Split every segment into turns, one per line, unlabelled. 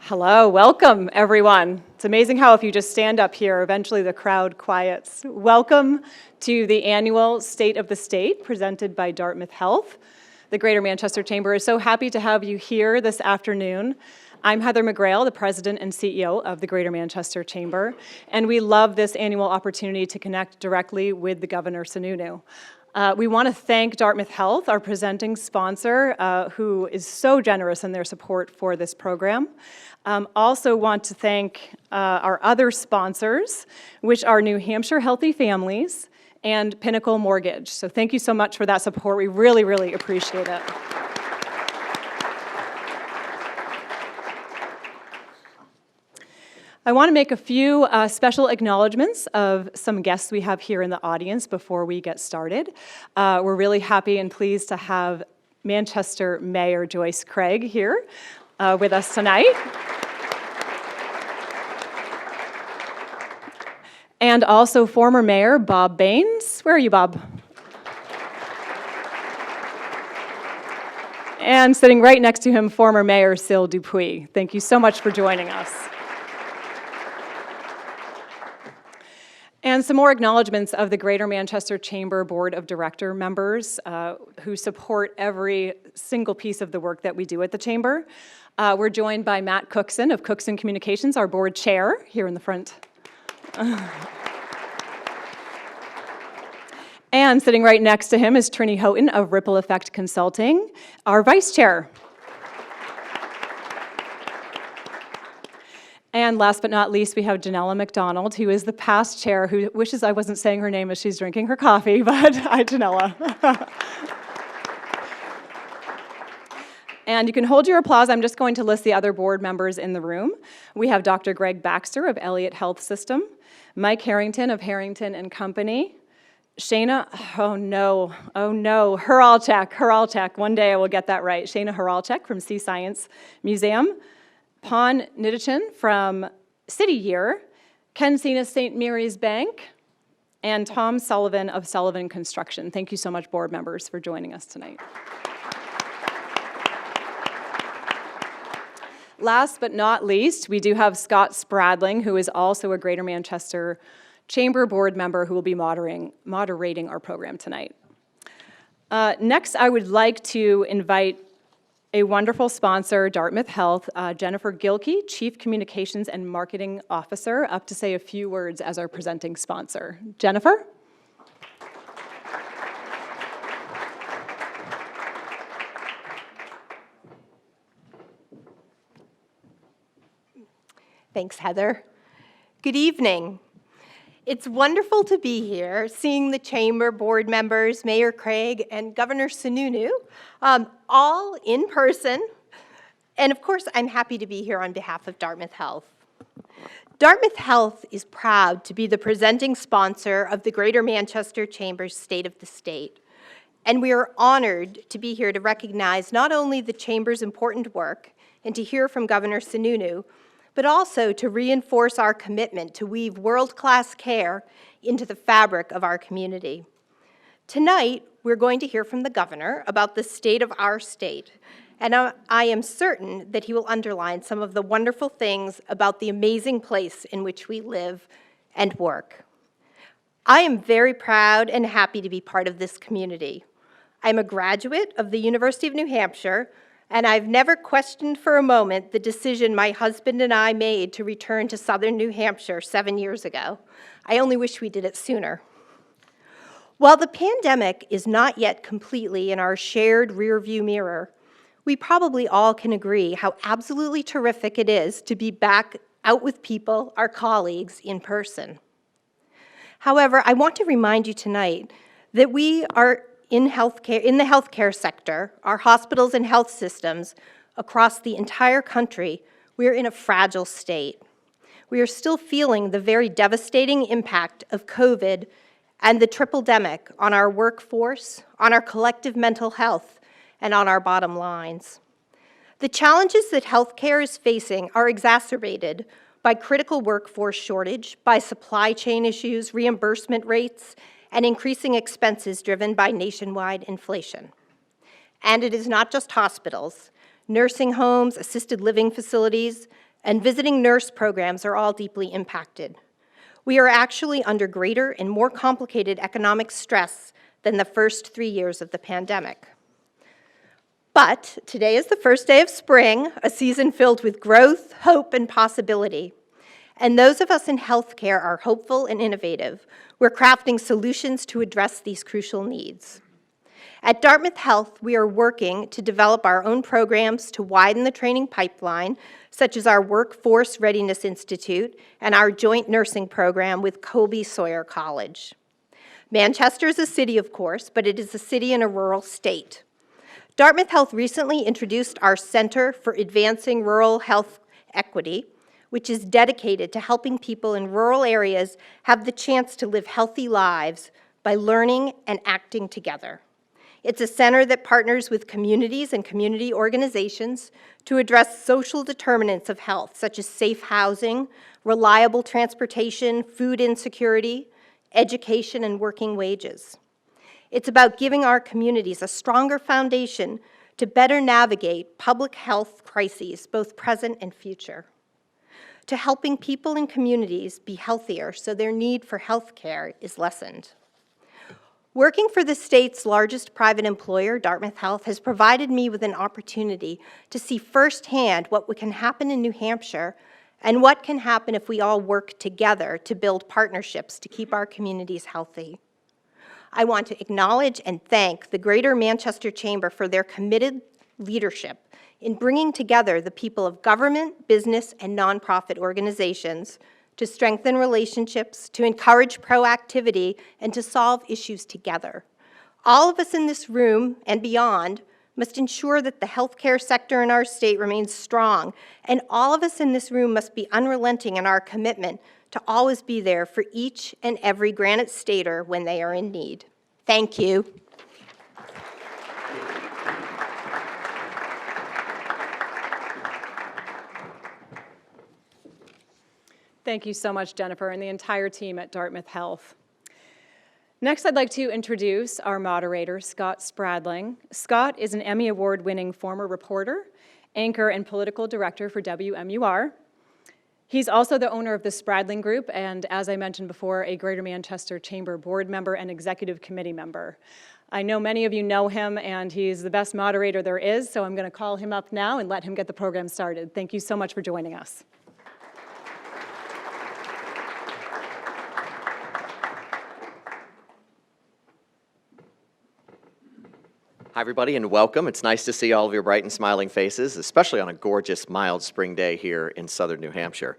Hello, welcome everyone. It's amazing how if you just stand up here, eventually the crowd quiets. Welcome to the annual State of the State presented by Dartmouth Health. The Greater Manchester Chamber is so happy to have you here this afternoon. I'm Heather McGrail, the President and CEO of the Greater Manchester Chamber, and we love this annual opportunity to connect directly with the Governor Sununu. We want to thank Dartmouth Health, our presenting sponsor, who is so generous in their support for this program. Also want to thank our other sponsors, which are New Hampshire Healthy Families and Pinnacle Mortgage. So thank you so much for that support. We really, really appreciate it. I want to make a few special acknowledgements of some guests we have here in the audience before we get started. We're really happy and pleased to have Manchester Mayor Joyce Craig here with us tonight. And also former Mayor Bob Baines. Where are you, Bob? And sitting right next to him, former Mayor Syl Dupuis. Thank you so much for joining us. And some more acknowledgements of the Greater Manchester Chamber Board of Director members who support every single piece of the work that we do at the Chamber. We're joined by Matt Cookson of Cookson Communications, our board chair, here in the front. And sitting right next to him is Trini Houghton of Ripple Effect Consulting, our vice chair. And last but not least, we have Janella McDonald, who is the past chair, who wishes I wasn't saying her name as she's drinking her coffee, but hi, Janella. And you can hold your applause. I'm just going to list the other board members in the room. We have Dr. Greg Baxter of Elliott Health System, Mike Harrington of Harrington and Company, Shana, oh no, Heralchek, one day I will get that right, Shana Heralchek from Sea Science Museum, Pon Nidichin from City Year, Ken Cena St. Mary's Bank, and Tom Sullivan of Sullivan Construction. Thank you so much, board members, for joining us tonight. Last but not least, we do have Scott Spradling, who is also a Greater Manchester Chamber board member who will be moderating our program tonight. Next, I would like to invite a wonderful sponsor, Dartmouth Health, Jennifer Gilkey, Chief Communications and Marketing Officer, up to say a few words as our presenting sponsor. Jennifer?
Thanks, Heather. Good evening. It's wonderful to be here, seeing the Chamber board members, Mayor Craig and Governor Sununu, all in person. And of course, I'm happy to be here on behalf of Dartmouth Health. Dartmouth Health is proud to be the presenting sponsor of the Greater Manchester Chamber's State of the State. And we are honored to be here to recognize not only the Chamber's important work and to hear from Governor Sununu, but also to reinforce our commitment to weave world-class care into the fabric of our community. Tonight, we're going to hear from the governor about the state of our state, and I am certain that he will underline some of the wonderful things about the amazing place in which we live and work. I am very proud and happy to be part of this community. I'm a graduate of the University of New Hampshire, and I've never questioned for a moment the decision my husband and I made to return to southern New Hampshire 7 years ago. I only wish we did it sooner. While the pandemic is not yet completely in our shared rearview mirror, we probably all can agree how absolutely terrific it is to be back out with people, our colleagues, in person. However, I want to remind you tonight that we are in the healthcare sector, our hospitals and health systems across the entire country, we are in a fragile state. We are still feeling the very devastating impact of COVID and the triple-demic on our workforce, on our collective mental health, and on our bottom lines. The challenges that healthcare is facing are exacerbated by critical workforce shortage, by supply chain issues, reimbursement rates, and increasing expenses driven by nationwide inflation. And it is not just hospitals. Nursing homes, assisted living facilities, and visiting nurse programs are all deeply impacted. We are actually under greater and more complicated economic stress than the first 3 years of the pandemic. But today is the first day of spring, a season filled with growth, hope, and possibility. And those of us in healthcare are hopeful and innovative. We're crafting solutions to address these crucial needs. At Dartmouth Health, we are working to develop our own programs to widen the training pipeline, such as our Workforce Readiness Institute and our joint nursing program with Colby Sawyer College. Manchester is a city, of course, but it is a city in a rural state. Dartmouth Health recently introduced our Center for Advancing Rural Health Equity, which is dedicated to helping people in rural areas have the chance to live healthy lives by learning and acting together. It's a center that partners with communities and community organizations to address social determinants of health, such as safe housing, reliable transportation, food insecurity, education, and working wages. It's about giving our communities a stronger foundation to better navigate public health crises, both present and future, to helping people and communities be healthier so their need for health care is lessened. Working for the state's largest private employer, Dartmouth Health, has provided me with an opportunity to see firsthand what can happen in New Hampshire and what can happen if we all work together to build partnerships to keep our communities healthy. I want to acknowledge and thank the Greater Manchester Chamber for their committed leadership in bringing together the people of government, business, and nonprofit organizations to strengthen relationships, to encourage proactivity, and to solve issues together. All of us in this room and beyond must ensure that the healthcare sector in our state remains strong, and all of us in this room must be unrelenting in our commitment to always be there for each and every Granite Stater when they are in need. Thank you.
Thank you so much, Jennifer, and the entire team at Dartmouth Health. Next, I'd like to introduce our moderator, Scott Spradling. Scott is an Emmy Award-winning former reporter, anchor, and political director for WMUR. He's also the owner of the Spradling Group, and as I mentioned before, a Greater Manchester Chamber board member and executive committee member. I know many of you know him, and he's the best moderator there is, so I'm going to call him up now and let him get the program started. Thank you so much for joining us.
Hi, everybody, and welcome. It's nice to see all of your bright and smiling faces, especially on a gorgeous, mild spring day here in southern New Hampshire.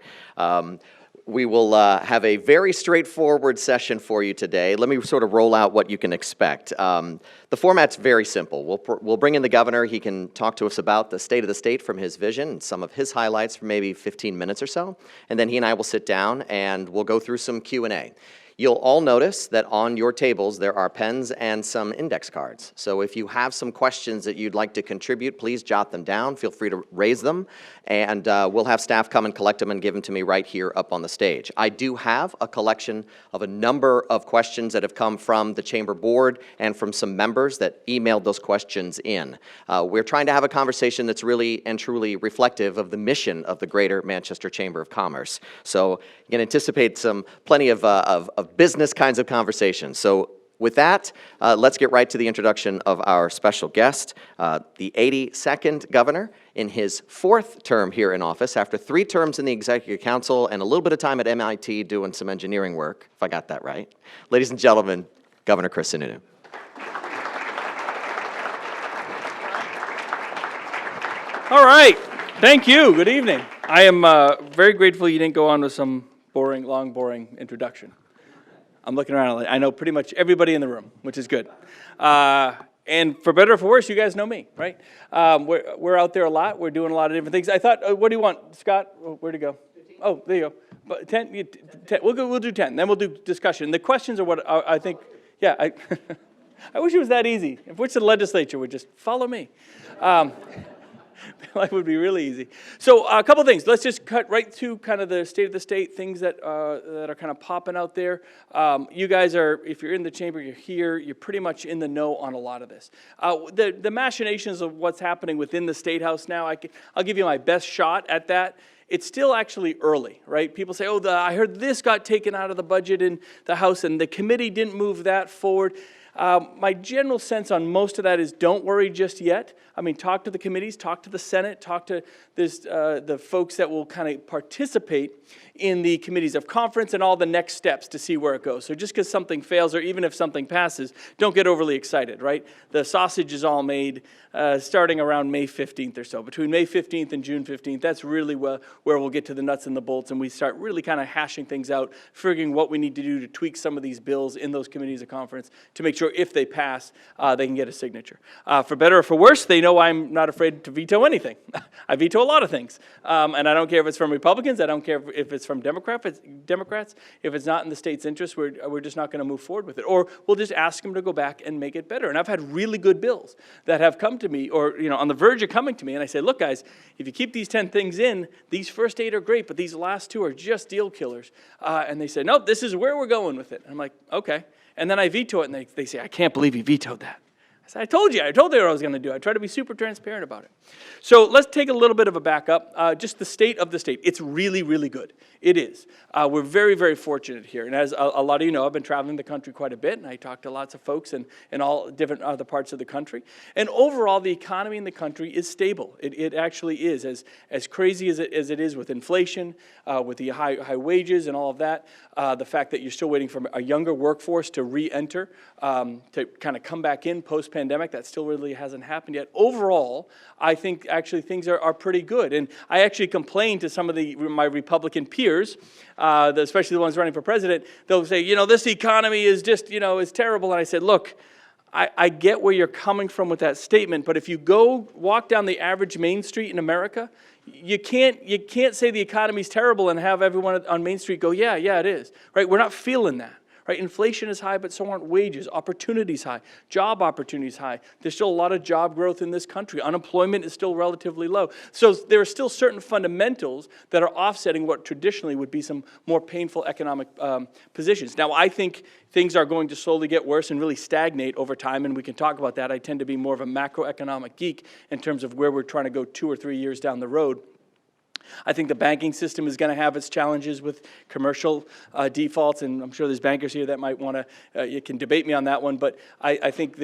We will have a very straightforward session for you today. Let me sort of roll out what you can expect. The format's very simple. We'll bring in the governor. He can talk to us about the state of the state from his vision and some of his highlights for maybe 15 minutes or so. And then he and I will sit down and we'll go through some Q&A. You'll all notice that on your tables there are pens and some index cards. So if you have some questions that you'd like to contribute, please jot them down. Feel free to raise them, and we'll have staff come and collect them and give them to me right here up on the stage. I do have a collection of a number of questions that have come from the Chamber Board and from some members that emailed those questions in. We're trying to have a conversation that's really and truly reflective of the mission of the Greater Manchester Chamber of Commerce. So you can anticipate plenty of business kinds of conversations. So with that, let's get right to the introduction of our special guest, the 82nd governor in his 4th term here in office after 3 terms in the Executive Council and a little bit of time at MIT doing some engineering work, if I got that right. Ladies and gentlemen, Governor Chris Sununu.
All right, thank you, good evening. I am very grateful you didn't go on with some long, boring introduction. I'm looking around, I know pretty much everybody in the room, which is good. And for better or for worse, you guys know me, right? We're out there a lot, we're doing a lot of different things. I thought, what do you want, Scott? Where'd it go? 15. Oh, there you go. But 10, we'll do 10, then we'll do discussion. The questions are what I think, yeah, I wish it was that easy. If which the legislature would just follow me. Life would be really easy. So a couple things. Let's just cut right to kind of the state of the state, things that are kind of popping out there. You guys are, if you're in the chamber, you're here, you're pretty much in the know on a lot of this. The machinations of what's happening within the State House now, I'll give you my best shot at that. it's still actually early, right? People say, oh, I heard this got taken out of the budget in the House and the committee didn't move that forward. My general sense on most of that is don't worry just yet. I mean, talk to the committees, talk to the Senate, talk to the folks that will kind of participate in the committees of conference and all the next steps to see where it goes. So just because something fails or even if something passes, don't get overly excited, right? The sausage is all made starting around May 15th or so. Between May 15th and June 15th, that's really where we'll get to the nuts and the bolts and we start really kind of hashing things out, figuring what we need to do to tweak some of these bills in those committees of conference to make sure if they pass, they can get a signature. For better or for worse, they know I'm not afraid to veto anything. I veto a lot of things. And I don't care if it's from Republicans. I don't care if it's from Democrats. If it's not in the state's interest, we're just not going to move forward with it. Or we'll just ask them to go back and make it better. And I've had really good bills that have come to me or on the verge of coming to me. And I say, look, guys, if you keep these 10 things in, these first 8 are great, but these last 2 are just deal killers. And they say, nope, this is where we're going with it. And I'm like, okay. And then I veto it, and they say, I can't believe you vetoed that. I said, I told you what I was going to do. I try to be super transparent about it. So let's take a little bit of a backup. Just the state of the state. It's really, really good. It is. We're very, very fortunate here. And as a lot of you know, I've been traveling the country quite a bit, and I talk to lots of folks in all different other parts of the country. And overall, the economy in the country is stable. It actually is. As crazy as it is with inflation, with the high wages and all of that, the fact that you're still waiting for a younger workforce to re-enter, to kind of come back in post-pandemic, that still really hasn't happened yet. Overall, I think actually things are pretty good. And I actually complained to some of my Republican peers, especially the ones running for president. They'll say, this economy is just, is terrible. And I said, look, I get where you're coming from with that statement, but if you go walk down the average Main Street in America, you can't say the economy's terrible and have everyone on Main Street go, yeah, it is. Right? We're not feeling that. Right? Inflation is high, but so aren't wages. Opportunities high. Job opportunities high. There's still a lot of job growth in this country. Unemployment is still relatively low. So there are still certain fundamentals that are offsetting what traditionally would be some more painful economic positions. Now, I think things are going to slowly get worse and really stagnate over time, and we can talk about that. I tend to be more of a macroeconomic geek in terms of where we're trying to go 2 or 3 years down the road. I think the banking system is going to have its challenges with commercial defaults, and I'm sure there's bankers here that might want to, you can debate me on that one, but I think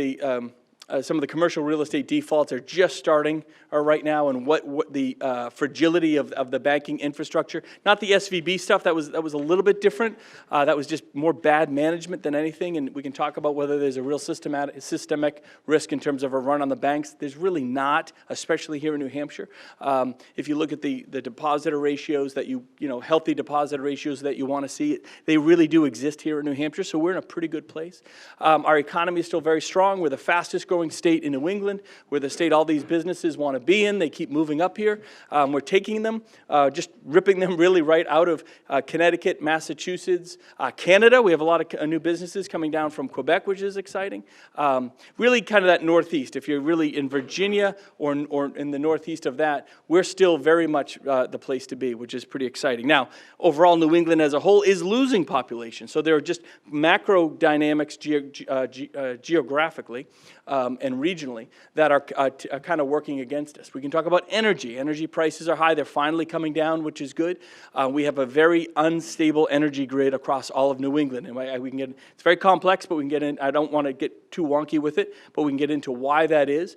some of the commercial real estate defaults are just starting right now, and what the fragility of the banking infrastructure, not the SVB stuff, that was a little bit different. That was just more bad management than anything, and we can talk about whether there's a real systemic risk in terms of a run on the banks. There's really not, especially here in New Hampshire. If you look at the depositor ratios that healthy depositor ratios that you want to see, they really do exist here in New Hampshire, so we're in a pretty good place. Our economy is still very strong. We're the fastest growing state in New England. We're the state all these businesses want to be in. They keep moving up here. We're taking them, just ripping them really right out of Connecticut, Massachusetts, Canada. We have a lot of new businesses coming down from Quebec, which is exciting. Really kind of that northeast. If you're really in Virginia or in the northeast of that, we're still very much the place to be, which is pretty exciting. Now, overall, New England as a whole is losing population. So there are just macro dynamics geographically and regionally that are kind of working against us. We can talk about energy. Energy prices are high. They're finally coming down, which is good. We have a very unstable energy grid across all of New England. And we can get, it's very complex, but we can get in. I don't want to get too wonky with it, but we can get into why that is.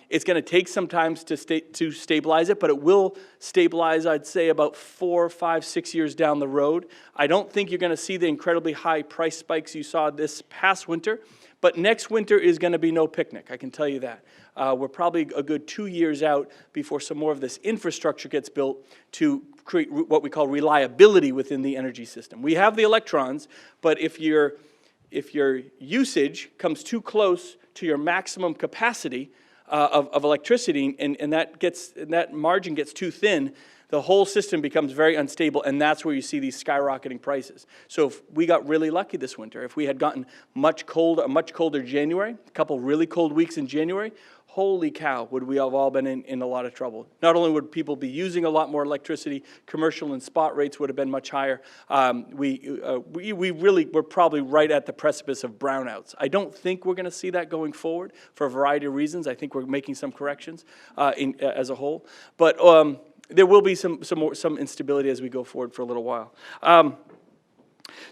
It's going to take some time to stabilize it, but it will stabilize, I'd say, about 4, 5, 6 years down the road. I don't think you're going to see the incredibly high price spikes you saw this past winter. But next winter is going to be no picnic, I can tell you that. We're probably a good 2 years out before some more of this infrastructure gets built to create what we call reliability within the energy system. We have the electrons, but if your usage comes too close to your maximum capacity of electricity and that margin gets too thin, the whole system becomes very unstable, and that's where you see these skyrocketing prices. So if we got really lucky this winter, if we had gotten a much colder January, a couple really cold weeks in January, holy cow, would we have all been in a lot of trouble. Not only would people be using a lot more electricity, commercial and spot rates would have been much higher. We really were probably right at the precipice of brownouts. I don't think we're going to see that going forward for a variety of reasons. I think we're making some corrections as a whole. But there will be some instability as we go forward for a little while.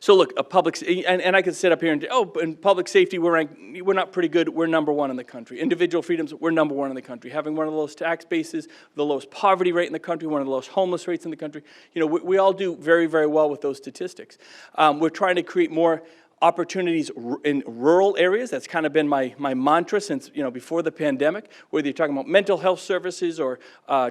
So look, and I could sit up here and, in public safety, we're not pretty good. We're number one in the country. Individual freedoms, we're number one in the country. Having one of the lowest tax bases, the lowest poverty rate in the country, one of the lowest homeless rates in the country. We all do very, very well with those statistics. We're trying to create more opportunities in rural areas. That's kind of been my mantra since, before the pandemic, whether you're talking about mental health services or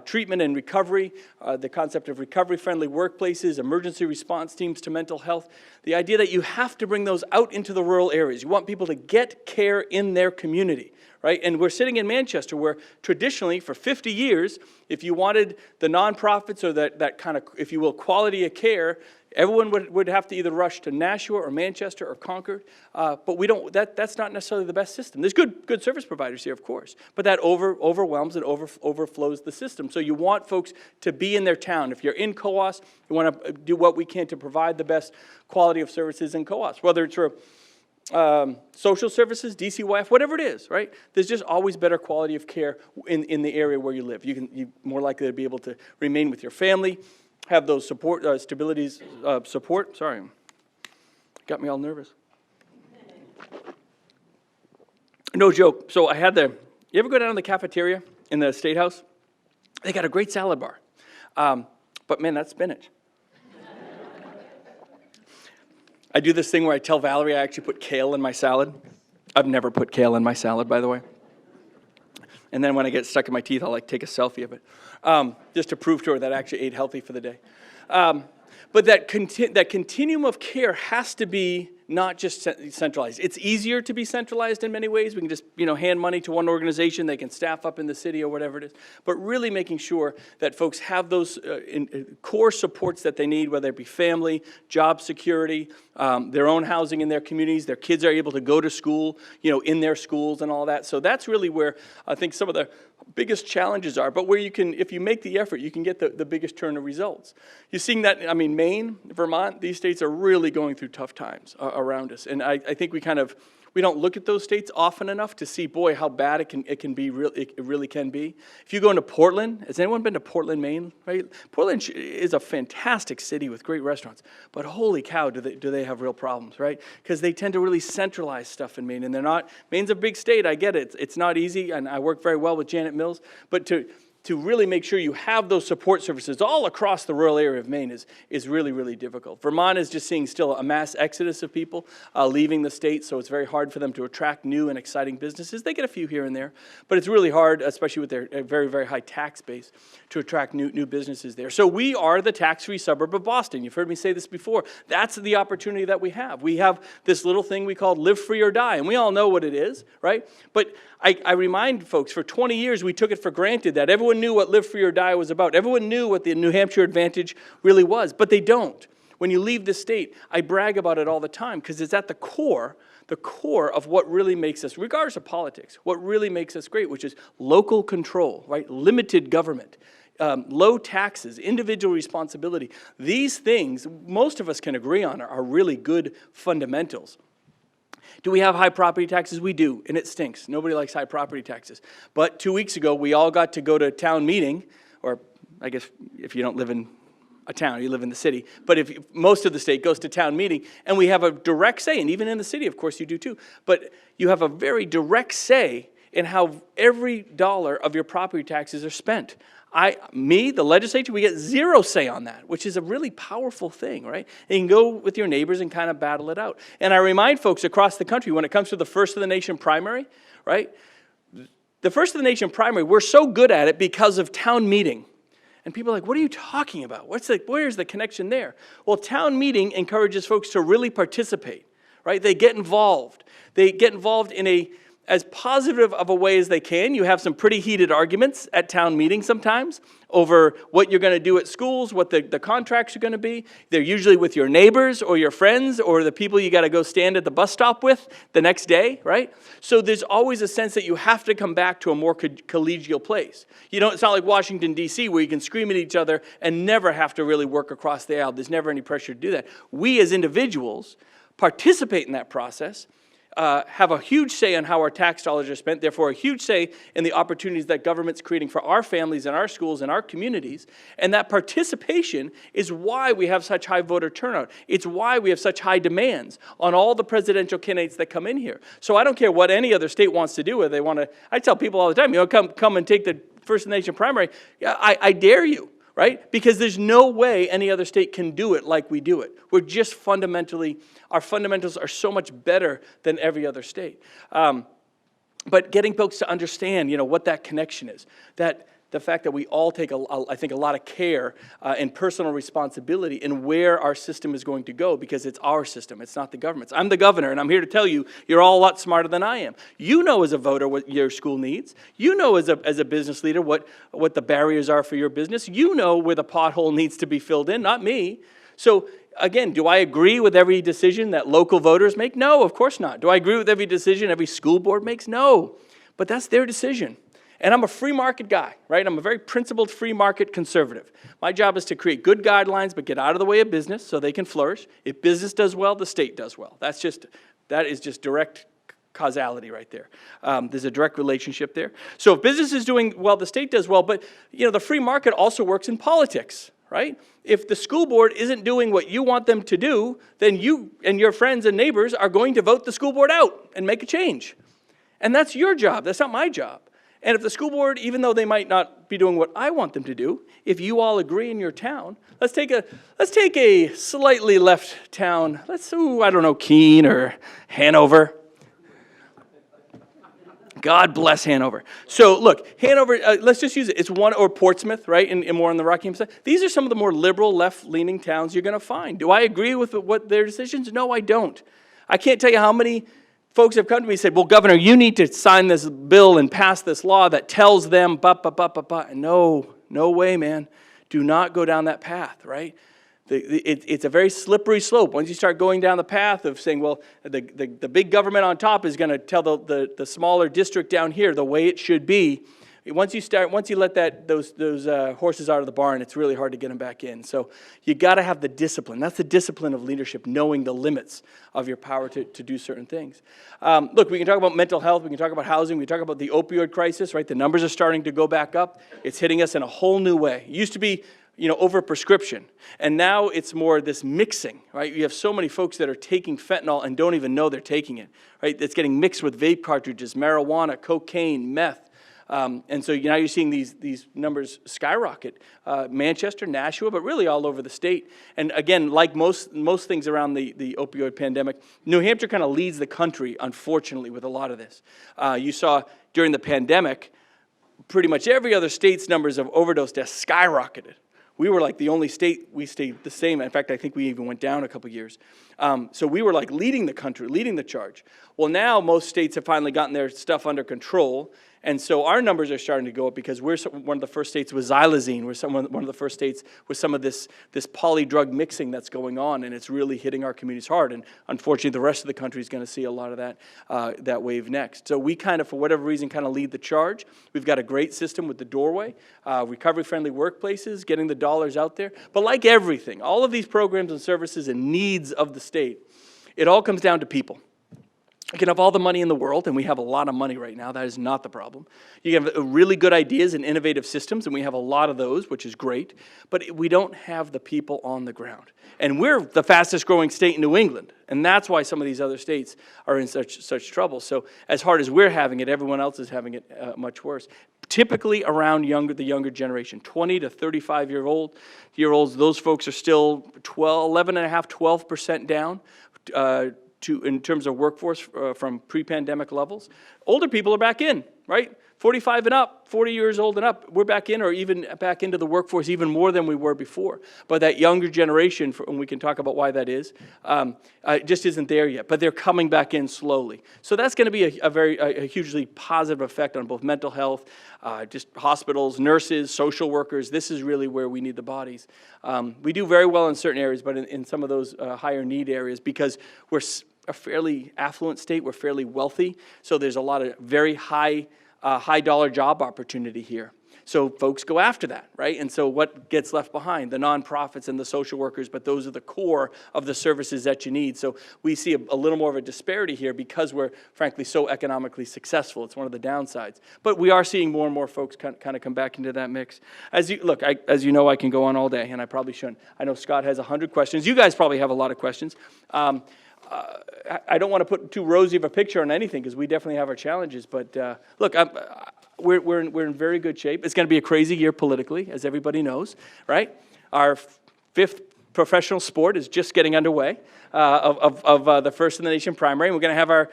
treatment and recovery, the concept of recovery-friendly workplaces, emergency response teams to mental health, the idea that you have to bring those out into the rural areas. You want people to get care in their community, right? And we're sitting in Manchester where traditionally for 50 years, if you wanted the nonprofits or that kind of, if you will, quality of care, everyone would have to either rush to Nashua or Manchester or Concord, but we don't. That's not necessarily the best system. There's good service providers here, of course, but that overwhelms and overflows the system. So you want folks to be in their town. If you're in COOS, you want to do what we can to provide the best quality of services in COOS, whether it's for social services, DCYF, whatever it is, right? There's just always better quality of care in the area where you live. You're more likely to be able to remain with your family, have those support, support, sorry, got me all nervous. No joke, so you ever go down to the cafeteria in the State House? They got a great salad bar, but man, that's spinach. I do this thing where I tell Valerie I actually put kale in my salad. I've never put kale in my salad, by the way. And then when I get stuck in my teeth, I'll take a selfie of it, just to prove to her that I actually ate healthy for the day. But that continuum of care has to be not just centralized. It's easier to be centralized in many ways. We can just hand money to one organization. They can staff up in the city or whatever it is. But really making sure that folks have those core supports that they need, whether it be family, job security, their own housing in their communities, their kids are able to go to school, in their schools and all that. So that's really where I think some of the biggest challenges are, but where you can, if you make the effort, you can get the biggest turn of results. You're seeing that, Maine, Vermont, these states are really going through tough times around us. And I think we don't look at those states often enough to see, boy, how bad it can be, it really can be. If you go into Portland, has anyone been to Portland, Maine? Right? Portland is a fantastic city with great restaurants, but holy cow, do they have real problems, right? Because they tend to really centralize stuff in Maine, and Maine's a big state, I get it. It's not easy, and I work very well with Janet Mills, but to really make sure you have those support services all across the rural area of Maine is really, really difficult. Vermont is just seeing still a mass exodus of people leaving the state, so it's very hard for them to attract new and exciting businesses. They get a few here and there, but it's really hard, especially with their very, very high tax base, to attract new businesses there. So we are the tax-free suburb of Boston. You've heard me say this before. That's the opportunity that we have. We have this little thing we call live free or die, and we all know what it is, right? But I remind folks, for 20 years, we took it for granted that everyone knew what Live Free or Die was about. Everyone knew what the New Hampshire Advantage really was, but they don't. When you leave the state, I brag about it all the time because it's at the core of what really makes us, regardless of politics, what really makes us great, which is local control, right? Limited government, low taxes, individual responsibility. These things, most of us can agree on, are really good fundamentals. Do we have high property taxes? We do, and it stinks. Nobody likes high property taxes. But 2 weeks ago, we all got to go to town meeting, or I guess if you don't live in a town, you live in the city. But if most of the state goes to town meeting, and we have a direct say, and even in the city, of course, you do too. But you have a very direct say in how every dollar of your property taxes are spent. The legislature, we get zero say on that, which is a really powerful thing, right? And you can go with your neighbors and kind of battle it out. And I remind folks across the country, when it comes to the First of the Nation primary, right? The First of the Nation primary, we're so good at it because of town meeting. And people are like, what are you talking about? Where's the connection there? Well, town meeting encourages folks to really participate, right? They get involved. They get involved in as positive of a way as they can. You have some pretty heated arguments at town meetings sometimes over what you're going to do at schools, what the contracts are going to be. They're usually with your neighbors or your friends or the people you got to go stand at the bus stop with the next day, right? So there's always a sense that you have to come back to a more collegial place. It's not like Washington, D.C., where you can scream at each other and never have to really work across the aisle. There's never any pressure to do that. We as individuals participate in that process. have a huge say on how our tax dollars are spent, therefore a huge say in the opportunities that government's creating for our families and our schools and our communities. And that participation is why we have such high voter turnout. It's why we have such high demands on all the presidential candidates that come in here. So I don't care what any other state wants to do, whether they want to, I tell people all the time, come and take the First Nation primary. Yeah, I dare you. Right? Because there's no way any other state can do it like we do it. We're just fundamentally, our fundamentals are so much better than every other state. But getting folks to understand, what that connection is, that the fact that we all take, I think, a lot of care and personal responsibility in where our system is going to go, because it's our system, it's not the government's. I'm the governor, and I'm here to tell you, you're all a lot smarter than I am. You know as a voter what your school needs. You know as a business leader what the barriers are for your business. You know where the pothole needs to be filled in, not me. So again, do I agree with every decision that local voters make? No, of course not. Do I agree with every decision every school board makes? No. But that's their decision. And I'm a free market guy, right? I'm a very principled free market conservative. My job is to create good guidelines, but get out of the way of business so they can flourish. If business does well, the state does well. That is just direct causality right there. There's a direct relationship there. So if business is doing well, the state does well, but the free market also works in politics, right? If the school board isn't doing what you want them to do, then you and your friends and neighbors are going to vote the school board out and make a change. And that's your job, that's not my job. And if the school board, even though they might not be doing what I want them to do, if you all agree in your town, let's take a slightly left town, I don't know, Keene or Hanover. God bless Hanover. So look, Hanover, let's just use it. It's one, or Portsmouth, right, and more on the Rockingham side. These are some of the more liberal, left-leaning towns you're going to find. Do I agree with what their decisions? No, I don't. I can't tell you how many folks have come to me and said, well, Governor, you need to sign this bill and pass this law that tells them, No way, man. Do not go down that path, right? It's a very slippery slope. Once you start going down the path of saying, well, the big government on top is going to tell the smaller district down here the way it should be, once you let those horses out of the barn, it's really hard to get them back in. So you got to have the discipline. That's the discipline of leadership, knowing the limits of your power to do certain things. Look, we can talk about mental health. We can talk about housing. We can talk about the opioid crisis, right? The numbers are starting to go back up. It's hitting us in a whole new way. It used to be over prescription. And now it's more this mixing, right? You have so many folks that are taking fentanyl and don't even know they're taking it, right? It's getting mixed with vape cartridges, marijuana, cocaine, meth. And so now you're seeing these numbers skyrocket. Manchester, Nashua, but really all over the state. And again, like most things around the opioid pandemic, New Hampshire kind of leads the country, unfortunately, with a lot of this. You saw during the pandemic, pretty much every other state's numbers of overdose deaths skyrocketed. We were like the only state, we stayed the same. In fact, I think we even went down a couple years. So we were like leading the country, leading the charge. Well, now most states have finally gotten their stuff under control. And so our numbers are starting to go up because we're one of the first states with xylazine. We're one of the first states with some of this poly-drug mixing that's going on, and it's really hitting our communities hard. And unfortunately, the rest of the country is going to see a lot of that wave next. So we kind of, for whatever reason, kind of lead the charge. We've got a great system with the doorway, recovery-friendly workplaces, getting the dollars out there. But like everything, all of these programs and services and needs of the state, it all comes down to people. You can have all the money in the world, and we have a lot of money right now. That is not the problem. You have really good ideas and innovative systems, and we have a lot of those, which is great. But we don't have the people on the ground. And we're the fastest growing state in New England, and that's why some of these other states are in such trouble. So as hard as we're having it, everyone else is having it much worse. Typically around the younger generation, 20 to 35-year-olds, those folks are still 12% down. In terms of workforce from pre-pandemic levels. Older people are back in, right? 45 and up, 40 years old and up, we're back in, or even back into the workforce even more than we were before. But that younger generation, and we can talk about why that is, just isn't there yet. But they're coming back in slowly. So that's going to be a hugely positive effect on both mental health, just hospitals, nurses, social workers. This is really where we need the bodies. We do very well in certain areas, but in some of those higher need areas, because we're a fairly affluent state, we're fairly wealthy, so there's a lot of very high dollar job opportunity here. So folks go after that, right? And so what gets left behind? The nonprofits and the social workers, but those are the core of the services that you need. So we see a little more of a disparity here because we're, frankly, so economically successful. It's one of the downsides. But we are seeing more and more folks kind of come back into that mix. As you know, I can go on all day, and I probably shouldn't. I know Scott has 100 questions. You guys probably have a lot of questions. I don't want to put too rosy of a picture on anything because we definitely have our challenges. But look, we're in very good shape. It's going to be a crazy year politically, as everybody knows, right? Our fifth professional sport is just getting underway of the first in the nation primary. And we're going to have our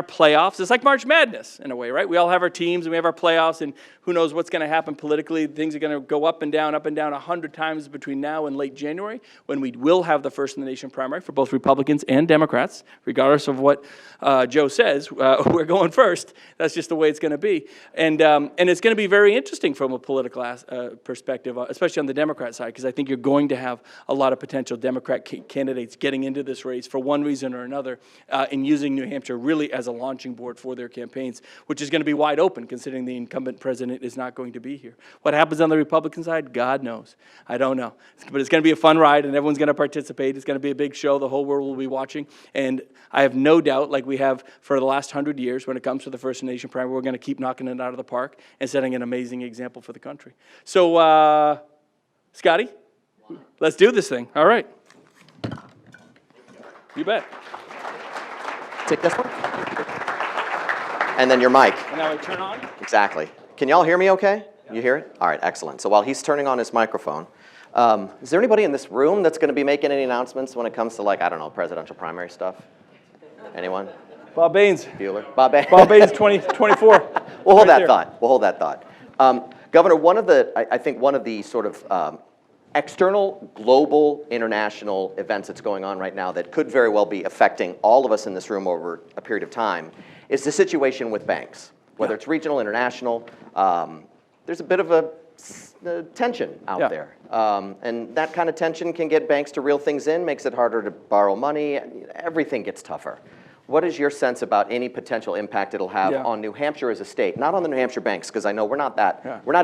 playoffs. It's like March Madness in a way, right? We all have our teams and we have our playoffs, and who knows what's going to happen politically. Things are going to go up and down 100 times between now and late January, when we will have the first in the nation primary for both Republicans and Democrats, regardless of what Joe says. We're going first. That's just the way it's going to be. And it's going to be very interesting from a political perspective, especially on the Democrat side, because I think you're going to have a lot of potential Democrat candidates getting into this race for one reason or another, and using New Hampshire really as a launching board for their campaigns, which is going to be wide open considering the incumbent president is not going to be here. What happens on the Republican side, God knows. I don't know. But it's going to be a fun ride, and everyone's going to participate. It's going to be a big show. The whole world will be watching. And I have no doubt, like we have for the last 100 years, when it comes to the First Nation primary, we're going to keep knocking it out of the park and setting an amazing example for the country. So, Scotty, let's do this thing. All right. You bet.
Take this one. And then your mic.
And now I turn on?
Exactly. Can y'all hear me okay? Yeah. You hear it? All right, excellent. So while he's turning on his microphone, is there anybody in this room that's going to be making any announcements when it comes to, like, I don't know, presidential primary stuff? Anyone?
Bob Baines.
Bueller? Bob Baines.
Bob Baines, 2024.
We'll hold that thought. We'll hold that thought. Governor, I think one of the sort of external, global, international events that's going on right now that could very well be affecting all of us in this room over a period of time is the situation with banks, whether it's regional, international. There's a bit of a tension out there. And that kind of tension can get banks to reel things in, makes it harder to borrow money. Everything gets tougher. What is your sense about any potential impact it'll have on New Hampshire as a state? Not on the New Hampshire banks, because I know we're not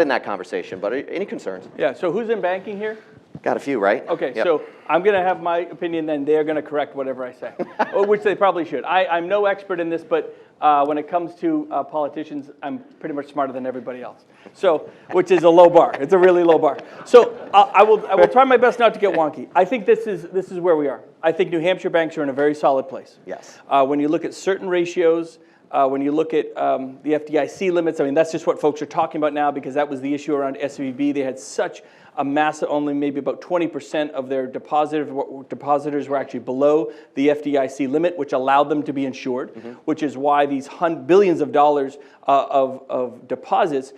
in that conversation, but any concerns?
Yeah, so who's in banking here?
Got a few, right?
Okay,
Yep.
So I'm going to have my opinion, then they're going to correct whatever I say, which they probably should. I'm no expert in this, but when it comes to politicians, I'm pretty much smarter than everybody else. So, which is a low bar. It's a really low bar. So I will try my best not to get wonky. I think this is where we are. I think New Hampshire banks are in a very solid place.
Yes.
When you look at certain ratios, when you look at the FDIC limits, I mean, that's just what folks are talking about now because that was the issue around SVB. They had such a massive, only maybe about 20% of their depositors were actually below the FDIC limit, which allowed them to be insured, which is why these billions of dollars of deposits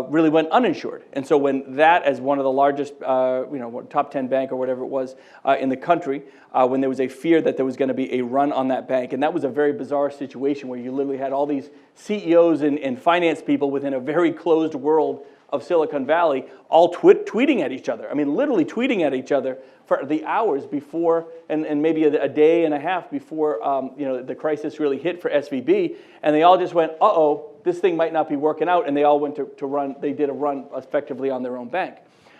really went uninsured. And so when that, as one of the largest, top 10 bank or whatever it was in the country, when there was a fear that there was going to be a run on that bank, and that was a very bizarre situation where you literally had all these CEOs and finance people within a very closed world of Silicon Valley, all tweeting at each other. I mean, literally tweeting at each other for the hours before, and maybe a day and a half before, the crisis really hit for SVB, and they all just went, uh-oh, this thing might not be working out, and they all went to run. They did a run effectively on their own bank.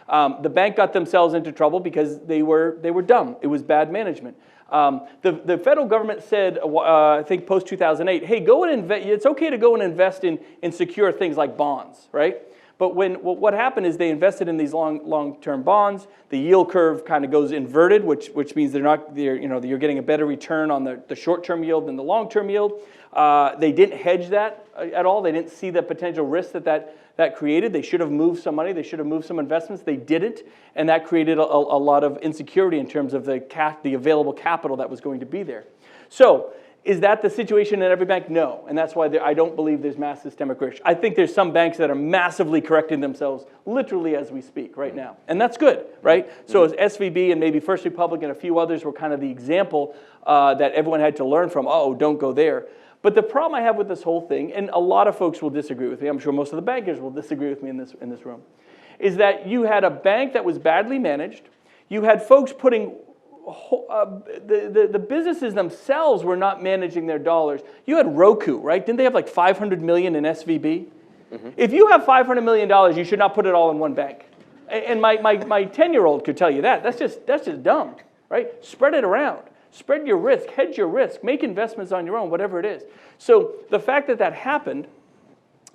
The bank got themselves into trouble because they were dumb. It was bad management. The federal government said, I think post 2008, hey, go and invest. It's okay to go and invest in secure things like bonds, right? But what happened is they invested in these long-term bonds. The yield curve kind of goes inverted, which means you're getting a better return on the short-term yield than the long-term yield. They didn't hedge that at all. They didn't see the potential risk that created. They should have moved some money. They should have moved some investments. They didn't, and that created a lot of insecurity in terms of the available capital that was going to be there. So, is that the situation in every bank? No, and that's why I don't believe there's mass systemic risk. I think there's some banks that are massively correcting themselves literally as we speak right now, and that's good, right? So as SVB and maybe First Republic and a few others were kind of the example that everyone had to learn from, don't go there. But the problem I have with this whole thing, and a lot of folks will disagree with me, I'm sure most of the bankers will disagree with me in this room, is that you had a bank that was badly managed, you had folks putting the businesses themselves were not managing their dollars. You had Roku, right? Didn't they have like $500 million in SVB? If you have $500 million, you should not put it all in one bank. And my 10-year-old could tell you that. That's just dumb, right? Spread it around. Spread your risk, hedge your risk, make investments on your own, whatever it is. So the fact that that happened,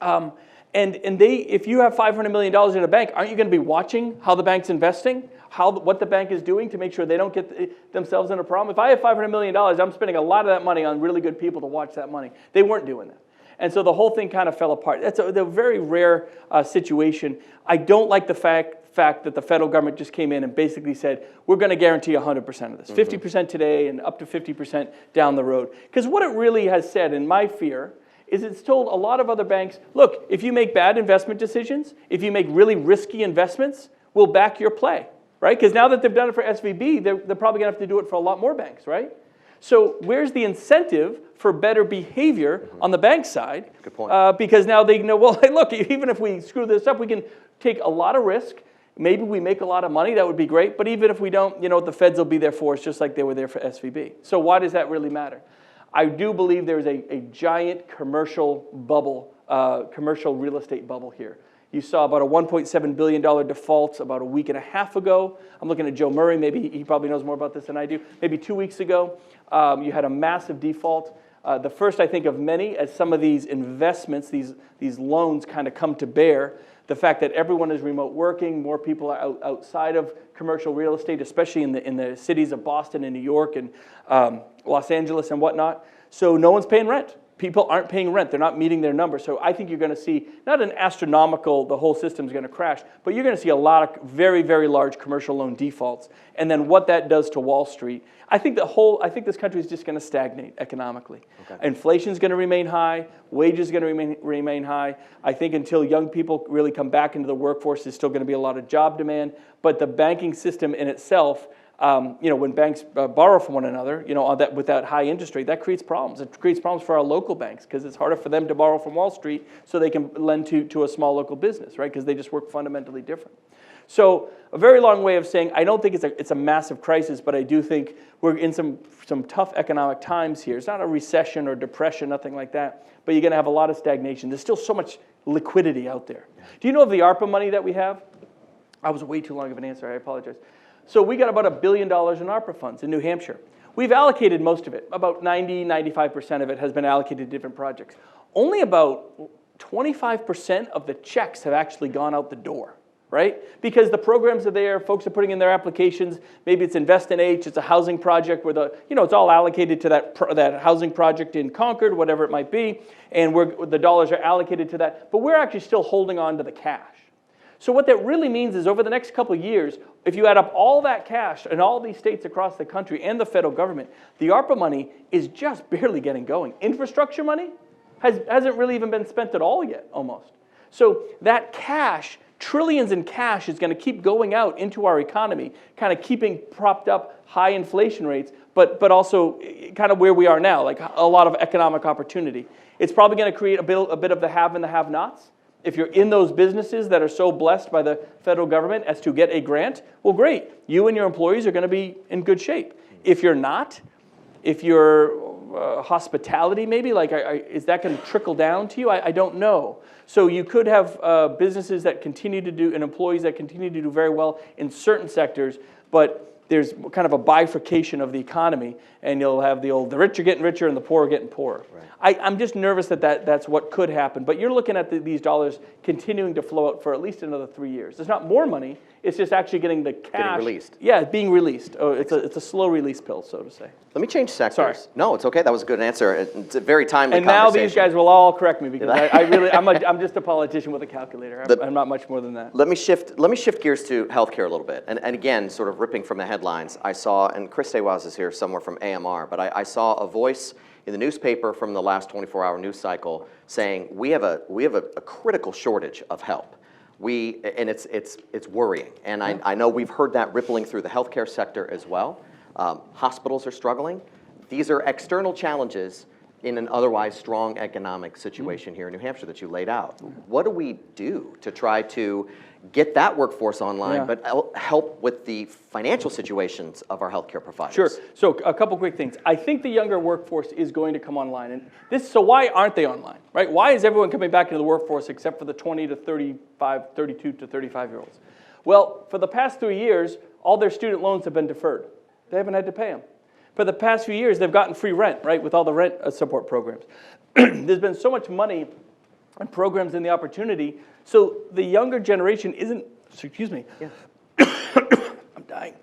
if you have $500 million in a bank, aren't you going to be watching how the bank's investing, what the bank is doing to make sure they don't get themselves in a problem? If I have $500 million, I'm spending a lot of that money on really good people to watch that money. They weren't doing that. And so the whole thing kind of fell apart. That's a very rare situation. I don't like the fact that the federal government just came in and basically said, we're going to guarantee 100% of this, 50% today and up to 50% down the road. Because what it really has said, in my fear, is it's told a lot of other banks, look, if you make bad investment decisions, if you make really risky investments, we'll back your play, right? Because now that they've done it for SVB, they're probably going to have to do it for a lot more banks, right? So where's the incentive for better behavior on the bank side?
Good point.
Because now they know, well, hey, look, even if we screw this up, we can take a lot of risk. Maybe we make a lot of money, that would be great. But even if we don't, the feds will be there for us just like they were there for SVB. So why does that really matter? I do believe there's a giant commercial bubble, commercial real estate bubble here. You saw about a $1.7 billion default about a week and a half ago. I'm looking at Joe Murray. Maybe he probably knows more about this than I do. Maybe 2 weeks ago, you had a massive default. The first, I think, of many, as some of these investments, these loans kind of come to bear. The fact that everyone is remote working, more people are outside of commercial real estate, especially in the cities of Boston and New York and Los Angeles and whatnot. So no one's paying rent. People aren't paying rent. They're not meeting their numbers. So I think you're going to see not an astronomical, the whole system's going to crash, but you're going to see a lot of very, very large commercial loan defaults. And then what that does to Wall Street, I think this country is just going to stagnate economically. Okay. Inflation's going to remain high. Wages are going to remain high. I think until young people really come back into the workforce, there's still going to be a lot of job demand. But the banking system in itself, when banks borrow from one another, with that high interest rate, that creates problems. It creates problems for our local banks because it's harder for them to borrow from Wall Street so they can lend to a small local business, right? Because they just work fundamentally different. So a very long way of saying I don't think it's a massive crisis, but I do think we're in some tough economic times here. It's not a recession or depression, nothing like that, but you're going to have a lot of stagnation. There's still so much liquidity out there. Do you know of the ARPA money that we have? I was way too long of an answer. I apologize. So we got about $1 billion in ARPA funds in New Hampshire. We've allocated most of it. About 95% of it has been allocated to different projects. Only about 25% of the checks have actually gone out the door, right? Because the programs are there, folks are putting in their applications. Maybe it's Invest in H, it's a housing project where it's all allocated to that housing project in Concord, whatever it might be, and the dollars are allocated to that. But we're actually still holding on to the cash. So what that really means is over the next couple of years, if you add up all that cash in all these states across the country and the federal government, the ARPA money is just barely getting going. Infrastructure money hasn't really even been spent at all yet, almost. So that cash, trillions in cash, is going to keep going out into our economy, kind of keeping propped up high inflation rates, but also kind of where we are now, like a lot of economic opportunity. It's probably going to create a bit of the have and the have-nots. If you're in those businesses that are so blessed by the federal government as to get a grant, well, great. You and your employees are going to be in good shape. If you're not, if you're hospitality maybe, is that going to trickle down to you? I don't know. So you could have businesses that continue to do, and employees that continue to do very well in certain sectors, but there's kind of a bifurcation of the economy, and you'll have the rich are getting richer and the poor are getting poorer. Right. I'm just nervous that's what could happen, but you're looking at these dollars continuing to flow out for at least another 3 years. There's not more money, it's just actually getting the cash.
Getting released.
Yeah, being released. Oh, it's a slow release pill, so to say.
Let me change sectors.
Sorry.
No, it's okay. That was a good answer. It's a very timely
and now
conversation.
these guys will all correct me because I'm just a politician with a calculator. I'm not much more than that.
Let me shift gears to healthcare a little bit. And again, sort of ripping from the headlines, I saw, and Chris Stewaz is here somewhere from AMR, but I saw a voice in the newspaper from the last 24-hour news cycle saying we have a critical shortage of help. And it's worrying. And I know we've heard that rippling through the healthcare sector as well. Hospitals are struggling. These are external challenges. in an otherwise strong economic situation here in New Hampshire that you laid out. What do we do to try to get that workforce online,
Yeah.
but help with the financial situations of our healthcare providers?
Sure. So a couple quick things. I think the younger workforce is going to come online. And so why aren't they online, right? Why is everyone coming back into the workforce except for the 20 to 35, 32 to 35-year-olds? Well, for the past 3 years, all their student loans have been deferred. They haven't had to pay them. For the past few years, they've gotten free rent, right, with all the rent support programs. There's been so much money and programs and the opportunity, so the younger generation isn't, excuse me,
Yeah.
I'm dying.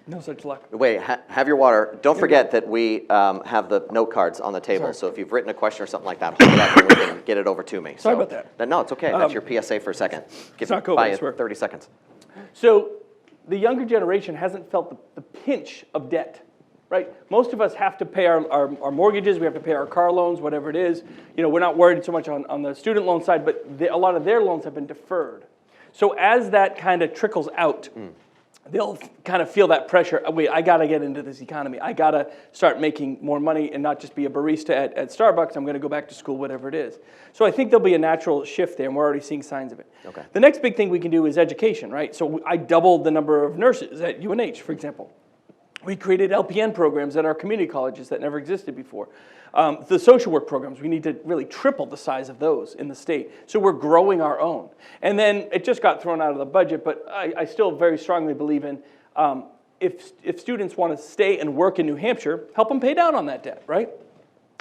No such luck.
Wait, have your water. Don't forget that we have the note cards on the table,
Sorry.
so if you've written a question or something like that, hold it up and we can get it over to me.
Sorry
So-
about that.
No, it's okay. That's your PSA for a second. Give
not COVID,
by
I
you
swear.
30 seconds.
So the younger generation hasn't felt the pinch of debt, right? Most of us have to pay our mortgages, we have to pay our car loans, whatever it is. You know, we're not worried so much on the student loan side, but a lot of their loans have been deferred. So as that kind of trickles out, they'll kind of feel that pressure. Wait, I got to get into this economy. I got to start making more money and not just be a barista at Starbucks. I'm going to go back to school, whatever it is. So I think there'll be a natural shift there, and we're already seeing signs of it.
Okay.
The next big thing we can do is education, right? So I doubled the number of nurses at UNH, for example. We created LPN programs at our community colleges that never existed before. The social work programs, we need to really triple the size of those in the state. So we're growing our own. And then it just got thrown out of the budget, but I still very strongly believe in if students want to stay and work in New Hampshire, help them pay down on that debt, right?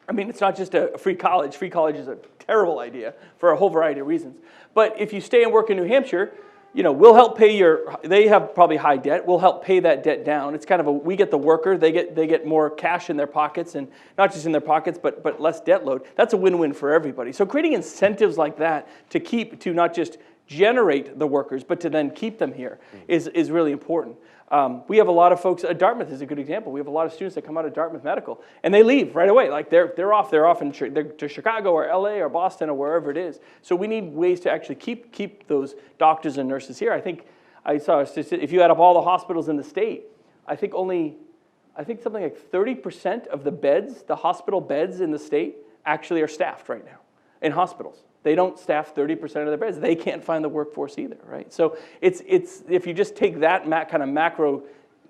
I mean, it's not just a free college. Free college is a terrible idea for a whole variety of reasons. But if you stay and work in New Hampshire, you know, we'll help pay they have probably high debt, we'll help pay that debt down. It's kind of we get the worker, they get more cash in their pockets, and not just in their pockets, but less debt load. That's a win-win for everybody. So creating incentives like that to not just generate the workers, but to then keep them here is really important. We have a lot of folks, Dartmouth is a good example. We have a lot of students that come out of Dartmouth Medical, and they leave right away. Like they're off to Chicago or LA or Boston or wherever it is. So we need ways to actually keep those doctors and nurses here. I think I saw a statistic, if you add up all the hospitals in the state, I think something like 30% of the beds, the hospital beds in the state, actually are staffed right now in hospitals. They don't staff 30% of their beds. They can't find the workforce either, right? So it's if you just take that kind of macro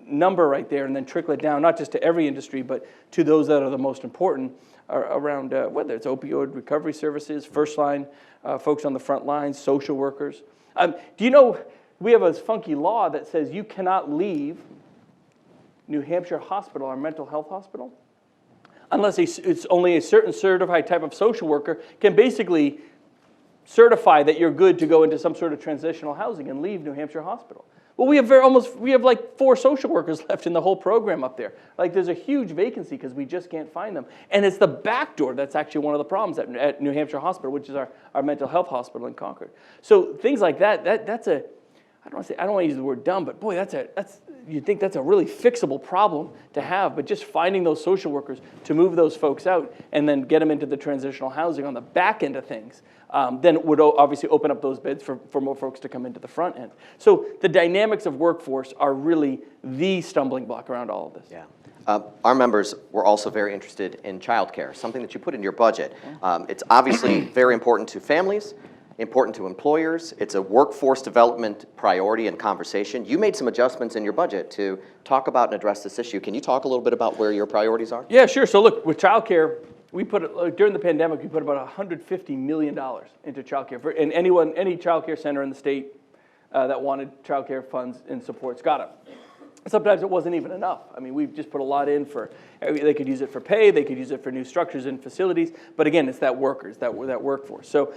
number right there and then trickle it down, not just to every industry, but to those that are the most important around whether it's opioid recovery services, first line, folks on the front lines, social workers. Do you know we have a funky law that says you cannot leave New Hampshire Hospital, our mental health hospital, unless it's only a certain certified type of social worker can basically certify that you're good to go into some sort of transitional housing and leave New Hampshire Hospital. Well, we have like 4 social workers left in the whole program up there. Like there's a huge vacancy because we just can't find them. And it's the back door that's actually one of the problems at New Hampshire Hospital, which is our mental health hospital in Concord. So things like that's a, I don't want to use the word dumb, but boy, you'd think that's a really fixable problem to have, but just finding those social workers to move those folks out and then get them into the transitional housing on the back end of things, then would obviously open up those beds for more folks to come into the front end. So the dynamics of workforce are really the stumbling block around all of this.
Yeah. Our members were also very interested in childcare, something that you put in your budget. It's obviously very important to families, important to employers. It's a workforce development priority and conversation. You made some adjustments in your budget to talk about and address this issue. Can you talk a little bit about where your priorities are?
Yeah, sure. So look, with childcare, we put during the pandemic, we put about $150 million into childcare. And any childcare center in the state that wanted childcare funds and supports got it. Sometimes it wasn't even enough. I mean, we've just put a lot in they could use it for pay, they could use it for new structures and facilities, but again, it's that workers, that workforce. So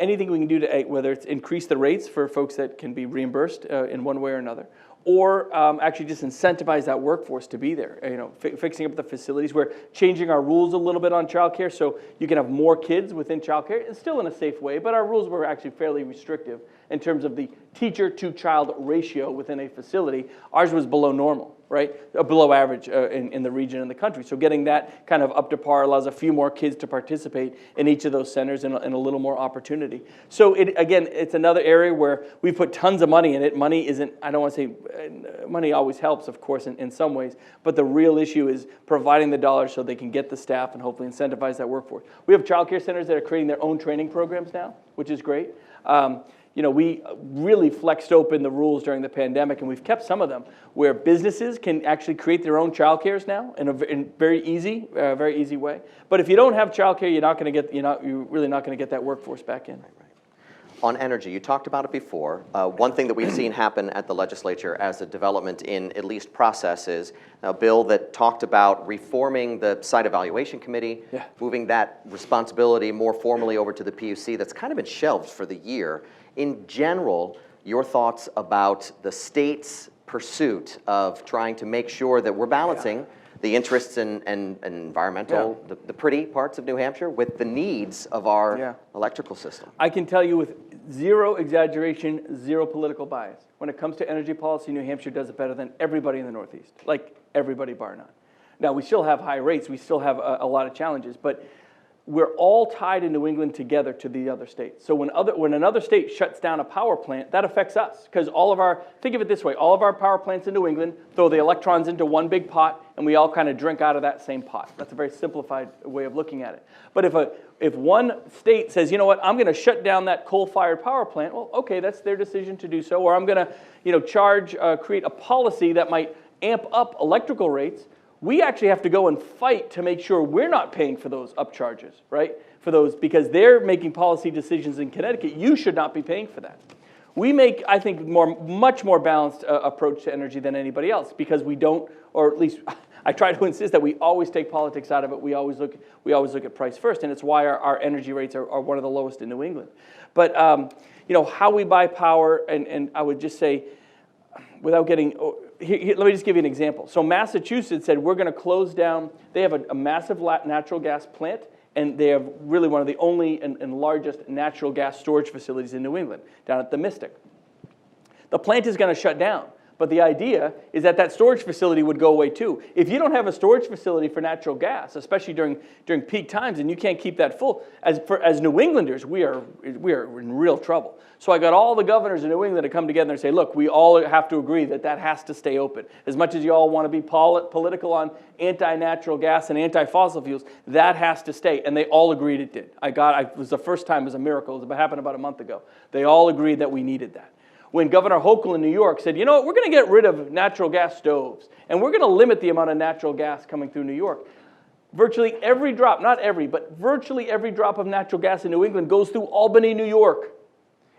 anything we can do to, whether it's increase the rates for folks that can be reimbursed in one way or another, or actually just incentivize that workforce to be there, fixing up the facilities. We're changing our rules a little bit on childcare so you can have more kids within childcare. It's still in a safe way, but our rules were actually fairly restrictive. in terms of the teacher-to-child ratio within a facility. Ours was below normal, right? Below average in the region and the country. So getting that kind of up to par allows a few more kids to participate in each of those centers and a little more opportunity. So again, it's another area where we put tons of money in it. Money isn't, I don't want to say, money always helps, of course, in some ways, but the real issue is providing the dollars so they can get the staff and hopefully incentivize that workforce. We have child care centers that are creating their own training programs now, which is great. We really flexed open the rules during the pandemic, and we've kept some of them where businesses can actually create their own child cares now in a very easy way. But if you don't have child care, you're really not going to get that workforce back in.
On energy, you talked about it before. One thing that we've seen happen at the legislature as a development in at least process is a bill that talked about reforming the site evaluation committee, moving that responsibility more formally over to the PUC. That's kind of been shelved for the year. In general, your thoughts about the state's pursuit of trying to make sure that we're balancing the interests and environmental, the pretty parts of New Hampshire with the needs of our electrical system.
I can tell you with zero exaggeration, zero political bias. When it comes to energy policy, New Hampshire does it better than everybody in the Northeast, like everybody bar none. Now, we still have high rates, we still have a lot of challenges, but we're all tied in New England together to the other states. So when another state shuts down a power plant, that affects us. Because think of it this way, all of our power plants in New England throw the electrons into one big pot, and we all kind of drink out of that same pot. That's a very simplified way of looking at it. But if one state says, you know what, I'm going to shut down that coal-fired power plant, well, okay, that's their decision to do so. Or I'm going to create a policy that might amp up electrical rates. We actually have to go and fight to make sure we're not paying for those upcharges, right? For those, because they're making policy decisions in Connecticut. You should not be paying for that. We make, I think, much more balanced approach to energy than anybody else because we don't, or at least I try to insist that we always take politics out of it. We always look at price first, and it's why our energy rates are one of the lowest in New England. But how we buy power, and I would just say, without getting. Let me just give you an example. So Massachusetts said we're going to close down. They have a massive natural gas plant, and they have really one of the only and largest natural gas storage facilities in New England, down at the Mystic. The plant is going to shut down, but the idea is that storage facility would go away too. If you don't have a storage facility for natural gas, especially during peak times, and you can't keep that full, as New Englanders, we are in real trouble. So I got all the governors in New England to come together and say, look, we all have to agree that has to stay open. As much as you all want to be political on anti-natural gas and anti-fossil fuels, that has to stay. And they all agreed it did. It was the first time, it was a miracle. It happened about a month ago. They all agreed that we needed that. When Governor Hochul in New York said, you know what, we're going to get rid of natural gas stoves, and we're going to limit the amount of natural gas coming through New York. Virtually every drop, not every, but virtually every drop of natural gas in New England goes through Albany, New York.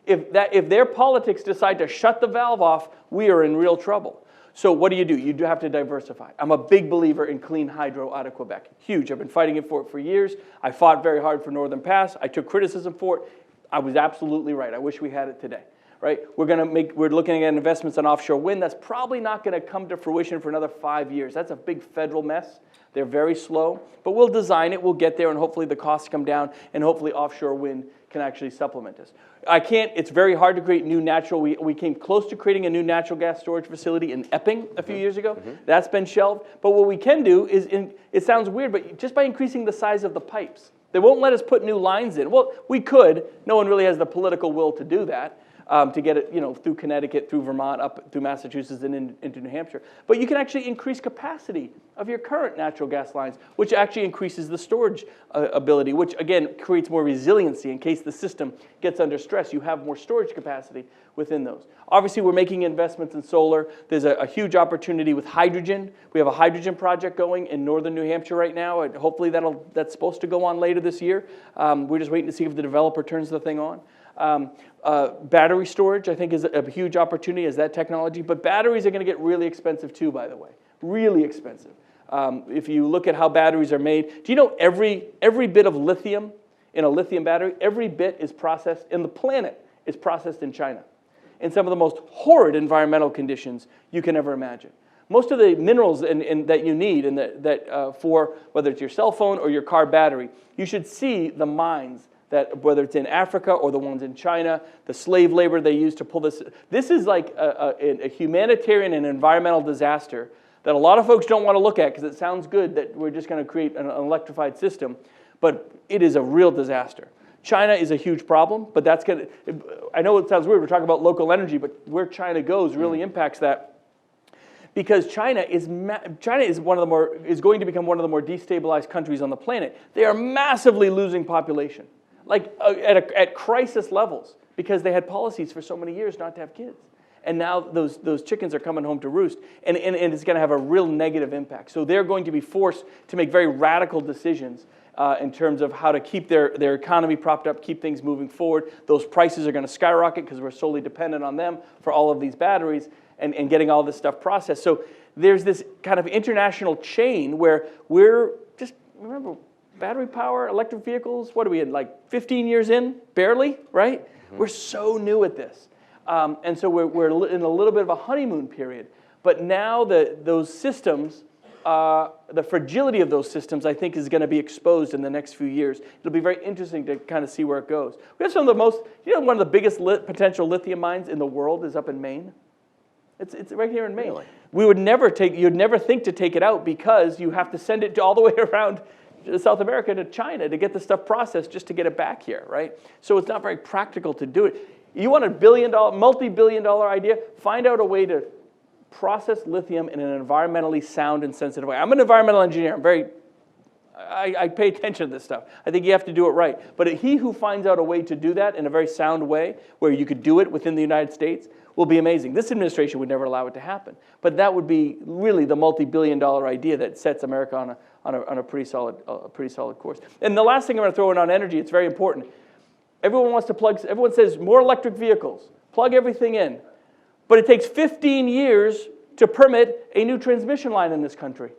If their politics decide to shut the valve off, we are in real trouble. So what do? You do have to diversify. I'm a big believer in clean hydro out of Quebec. Huge. I've been fighting it for years. I fought very hard for Northern Pass. I took criticism for it. I was absolutely right. I wish we had it today. Right? We're looking at investments on offshore wind. That's probably not going to come to fruition for another 5 years. That's a big federal mess. They're very slow, but we'll design it, we'll get there, and hopefully the costs come down, and hopefully offshore wind can actually supplement us. It's very hard to create new natural, we came close to creating a new natural gas storage facility in Epping a few years ago. That's been shelved, but what we can do is, it sounds weird, but just by increasing the size of the pipes. They won't let us put new lines in. Well, we could, no one really has the political will to do that. To get it, through Connecticut, through Vermont, up through Massachusetts, and into New Hampshire. But you can actually increase capacity of your current natural gas lines, which actually increases the storage ability, which again creates more resiliency in case the system gets under stress. You have more storage capacity within those. Obviously, we're making investments in solar. There's a huge opportunity with hydrogen. We have a hydrogen project going in northern New Hampshire right now, and hopefully that's supposed to go on later this year. We're just waiting to see if the developer turns the thing on. Battery storage, I think, is a huge opportunity as that technology, but batteries are going to get really expensive too, by the way, really expensive. If you look at how batteries are made, do you know every bit of lithium in a lithium battery, every bit is processed in the planet is processed in China, in some of the most horrid environmental conditions you can ever imagine. Most of the minerals that you need for whether it's your cell phone or your car battery, you should see the mines that whether it's in Africa or the ones in China, the slave labor they use to pull this. This is like a humanitarian and environmental disaster that a lot of folks don't want to look at because it sounds good that we're just going to create an electrified system, but it is a real disaster. China is a huge problem, but that's going to, I know it sounds weird, we're talking about local energy, but where China goes really impacts that. Because China is going to become one of the more destabilized countries on the planet. They are massively losing population, like at crisis levels, because they had policies for so many years not to have kids. And now those chickens are coming home to roost, and it's going to have a real negative impact. So they're going to be forced to make very radical decisions in terms of how to keep their economy propped up, keep things moving forward. Those prices are going to skyrocket because we're solely dependent on them for all of these batteries and getting all this stuff processed. So there's this kind of international chain where we're just, remember, battery power, electric vehicles, what are we in, like 15 years in? Barely, right? Mm-hmm. We're so new at this. And so we're in a little bit of a honeymoon period. But now those systems, the fragility of those systems, I think, is going to be exposed in the next few years. It'll be very interesting to kind of see where it goes. We have some of the most, one of the biggest potential lithium mines in the world is up in Maine. It's right here in Maine. Really? You'd never think to take it out because you have to send it all the way around South America to China to get the stuff processed just to get it back here, right? So it's not very practical to do it. You want a multi-billion-dollar idea? Find out a way to process lithium in an environmentally sound and sensitive way. I'm an environmental engineer. I pay attention to this stuff. I think you have to do it right. But he who finds out a way to do that in a very sound way, where you could do it within the United States, will be amazing. This administration would never allow it to happen. But that would be really the multi-billion-dollar idea that sets America on a pretty solid course. And the last thing I'm going to throw in on energy, it's very important. Everyone says more electric vehicles, plug everything in. But it takes 15 years to permit a new transmission line in this country.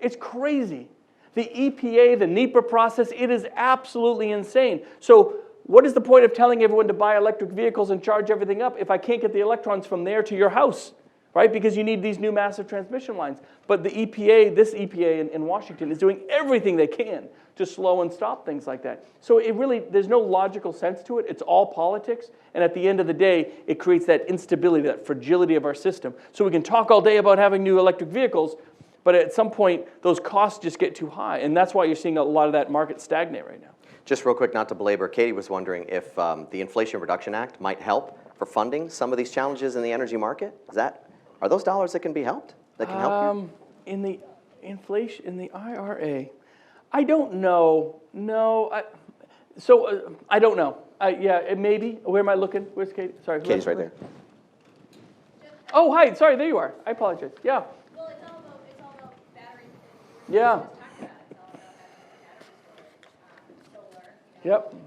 It's crazy. The EPA, the NEPA process, it is absolutely insane. So what is the point of telling everyone to buy electric vehicles and charge everything up if I can't get the electrons from there to your house, right? Because you need these new massive transmission lines. But the EPA, this EPA in Washington, is doing everything they can to slow and stop things like that. So there's no logical sense to it. It's all politics. And at the end of the day, it creates that instability, that fragility of our system. So we can talk all day about having new electric vehicles, but at some point, those costs just get too high. And that's why you're seeing a lot of that market stagnate right now.
Just real quick, not to belabor, Katie was wondering if the Inflation Reduction Act might help for funding some of these challenges in the energy market. Are those dollars that can be helped? That can help here?
In the inflation, in the IRA, I don't know. No, I don't know. Yeah, maybe. Where am I looking? Where's Katie? Sorry.
Katie's right there.
Oh, hi. Sorry, there you are. I apologize. Yeah.
Well, it's all about battery.
Yeah. Yep.
Do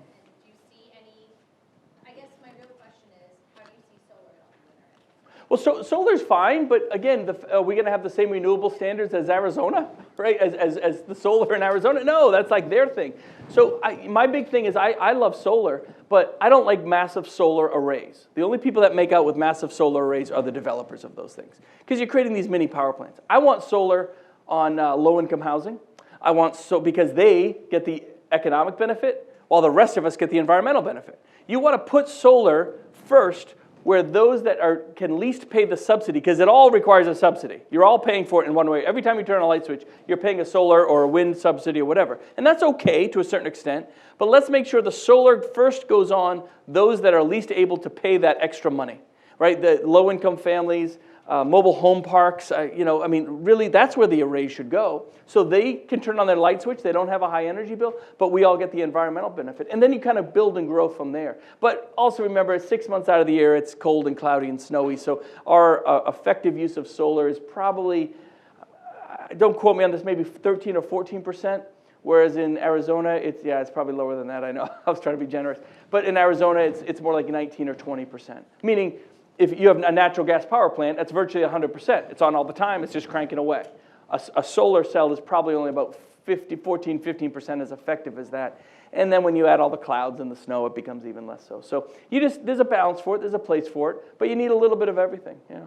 you see any, I guess my real question is, how do you see solar helping?
Well, solar's fine, but again, are we going to have the same renewable standards as Arizona, right? As the solar in Arizona? No, that's like their thing. So my big thing is I love solar, but I don't like massive solar arrays. The only people that make out with massive solar arrays are the developers of those things, because you're creating these mini power plants. I want solar on low-income housing. Because they get the economic benefit, while the rest of us get the environmental benefit. You want to put solar first where those that can least pay the subsidy, because it all requires a subsidy. You're all paying for it in one way. Every time you turn on a light switch, you're paying a solar or a wind subsidy or whatever. And that's okay to a certain extent, but let's make sure the solar first goes on those that are least able to pay that extra money, right? The low-income families, mobile home parks, really that's where the array should go. So they can turn on their light switch, they don't have a high energy bill, but we all get the environmental benefit. And then you kind of build and grow from there. But also remember, 6 months out of the year, it's cold and cloudy and snowy, so our effective use of solar is probably, don't quote me on this, maybe 13 or 14%, whereas in Arizona, it's probably lower than that, I know, I was trying to be generous. But in Arizona, it's more like 19 or 20%, meaning if you have a natural gas power plant, that's virtually 100%. It's on all the time, it's just cranking away. A solar cell is probably only about 15% as effective as that. And then when you add all the clouds and the snow, it becomes even less so. So there's a balance for it, there's a place for it, but you need a little bit of everything. Yeah.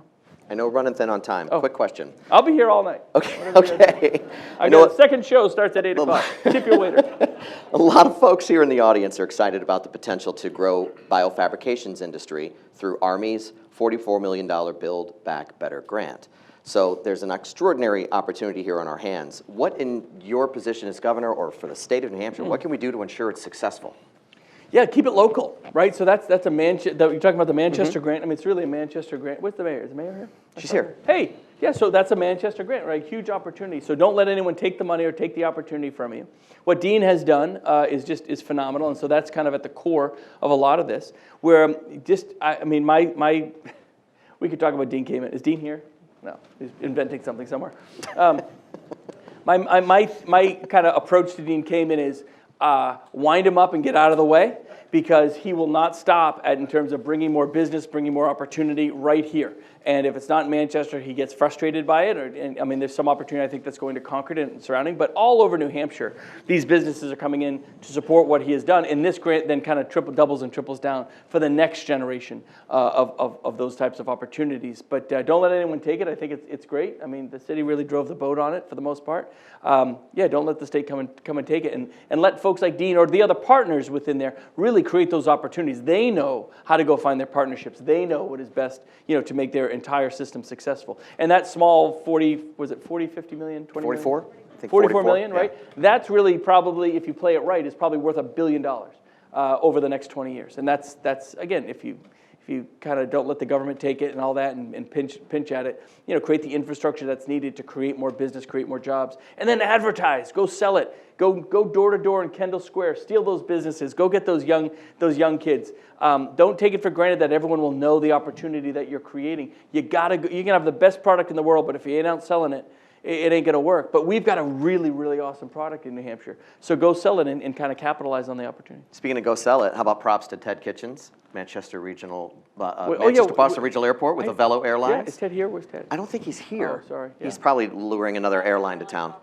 I know we're running thin on time. Quick question.
I'll be here all night.
Okay.
I know the second show starts at 8 o'clock. Tip your waiter.
A lot of folks here in the audience are excited about the potential to grow biofabrications industry through Army's $44 million Build Back Better grant. So there's an extraordinary opportunity here on our hands. What, in your position as governor or for the state of New Hampshire, what can we do to ensure it's successful?
Yeah, keep it local, right? So that's a Manchester. You're talking about the Manchester grant. I mean, it's really a Manchester grant. What's the mayor? Is the mayor here?
She's here.
Hey, yeah. So that's a Manchester grant, right? Huge opportunity. So don't let anyone take the money or take the opportunity from you. What Dean has done is phenomenal, and so that's kind of at the core of a lot of this. Where I mean, we could talk about Dean Kamen. Is Dean here? No, he's inventing something somewhere. My kind of approach to Dean Kamen is wind him up and get out of the way, because he will not stop in terms of bringing more business, bringing more opportunity right here. And if it's not in Manchester, he gets frustrated by it. And I mean, there's some opportunity, I think, that's going to Concord and surrounding. But all over New Hampshire, these businesses are coming in to support what he has done. And this grant then kind of doubles and triples down for the next generation of those types of opportunities. But don't let anyone take it. I think it's great. I mean, the city really drove the boat on it for the most part. Yeah, don't let the state come and take it. And let folks like Dean or the other partners within there really create those opportunities. They know how to go find their partnerships. They know what is best, to make their entire system successful. And that small 50 million, 20 million?
44? I think
44 million,
yeah.
right? That's really probably, if you play it right, is probably worth $1 billion over the next 20 years. And that's again, if you kind of don't let the government take it and all that and pinch at it, create the infrastructure that's needed to create more business, create more jobs, and then advertise, go sell it, go door to door in Kendall Square, steal those businesses, go get those young kids. Don't take it for granted that everyone will know the opportunity that you're creating. You can have the best product in the world, but if you ain't out selling it, it ain't going to work. But we've got a really, really awesome product in New Hampshire. So go sell it and kind of capitalize on the opportunity.
Speaking of go sell it, how about props to Ted Kitchens, Manchester Boston Regional Airport with the Velo Airlines?
Yeah, is Ted here? Where's Ted?
I don't think he's here.
Oh, sorry. Yeah.
He's probably luring another airline to town.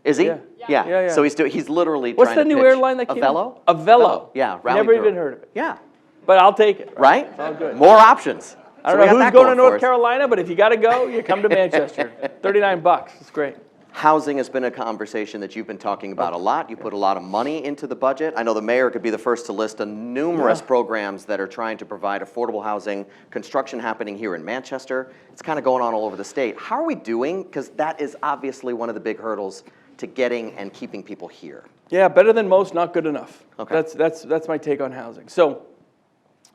Is he?
Yeah.
Yeah. So he's literally
What's
trying
the
to
new
pitch
airline that
a
came
Velo?
in? A Velo.
Yeah. Rally
Never
through.
even heard of it.
Yeah.
But I'll take it.
Right?
All good.
More options.
I don't
So we
know
got
who's
that
going to
for
North
us.
Carolina, but if you got to go, you come to Manchester. $39. It's great.
Housing has been a conversation that you've been talking about a lot. You put a lot of money into the budget. I know the mayor could be the first to list numerous programs that are trying to provide affordable housing, construction happening here in Manchester. It's kind of going on all over the state. How are we doing? Because that is obviously one of the big hurdles to getting and keeping people here.
Yeah, better than most, not good enough.
Okay.
That's my take on housing. So,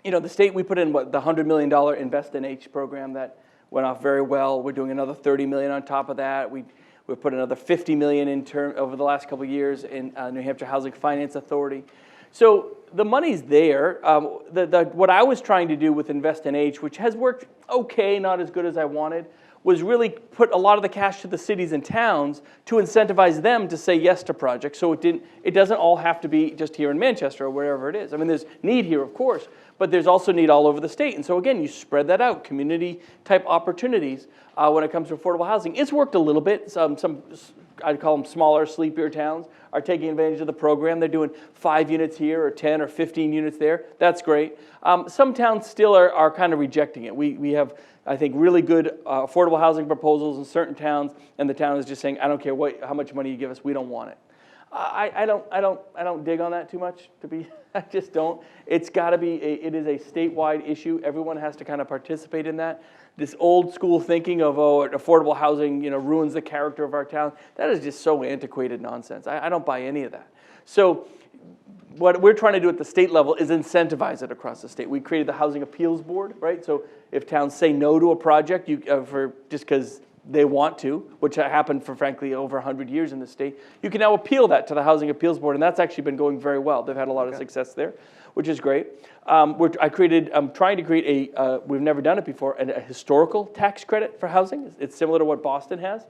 the state, we put in the $100 million Invest in H program that went off very well. We're doing another $30 million on top of that. We put another $50 million over the last couple of years in New Hampshire Housing Finance Authority. So the money's there. What I was trying to do with Invest in H, which has worked okay, not as good as I wanted, was really put a lot of the cash to the cities and towns to incentivize them to say yes to projects. So it doesn't all have to be just here in Manchester or wherever it is. I mean, there's need here, of course, but there's also need all over the state. And so again, you spread that out, community type opportunities when it comes to affordable housing. It's worked a little bit. Some I'd call them smaller, sleepier towns are taking advantage of the program. They're doing 5 units here or 10 or 15 units there. That's great. Some towns still are kind of rejecting it. We have, I think, really good affordable housing proposals in certain towns, and the town is just saying, I don't care how much money you give us, we don't want it. I don't dig on that too much, I just don't. It's got to be, it is a statewide issue. Everyone has to kind of participate in that. This old school thinking of, affordable housing, ruins the character of our town, that is just so antiquated nonsense. I don't buy any of that. So what we're trying to do at the state level is incentivize it across the state. We created the Housing Appeals Board, right? So if towns say no to a project just because they want to, which happened for, frankly, over 100 years in the state, you can now appeal that to the Housing Appeals Board, and that's actually been going very well. They've had a lot of success there, which is great. I'm trying to create we've never done it before, a historical tax credit for housing. It's similar to what Boston has.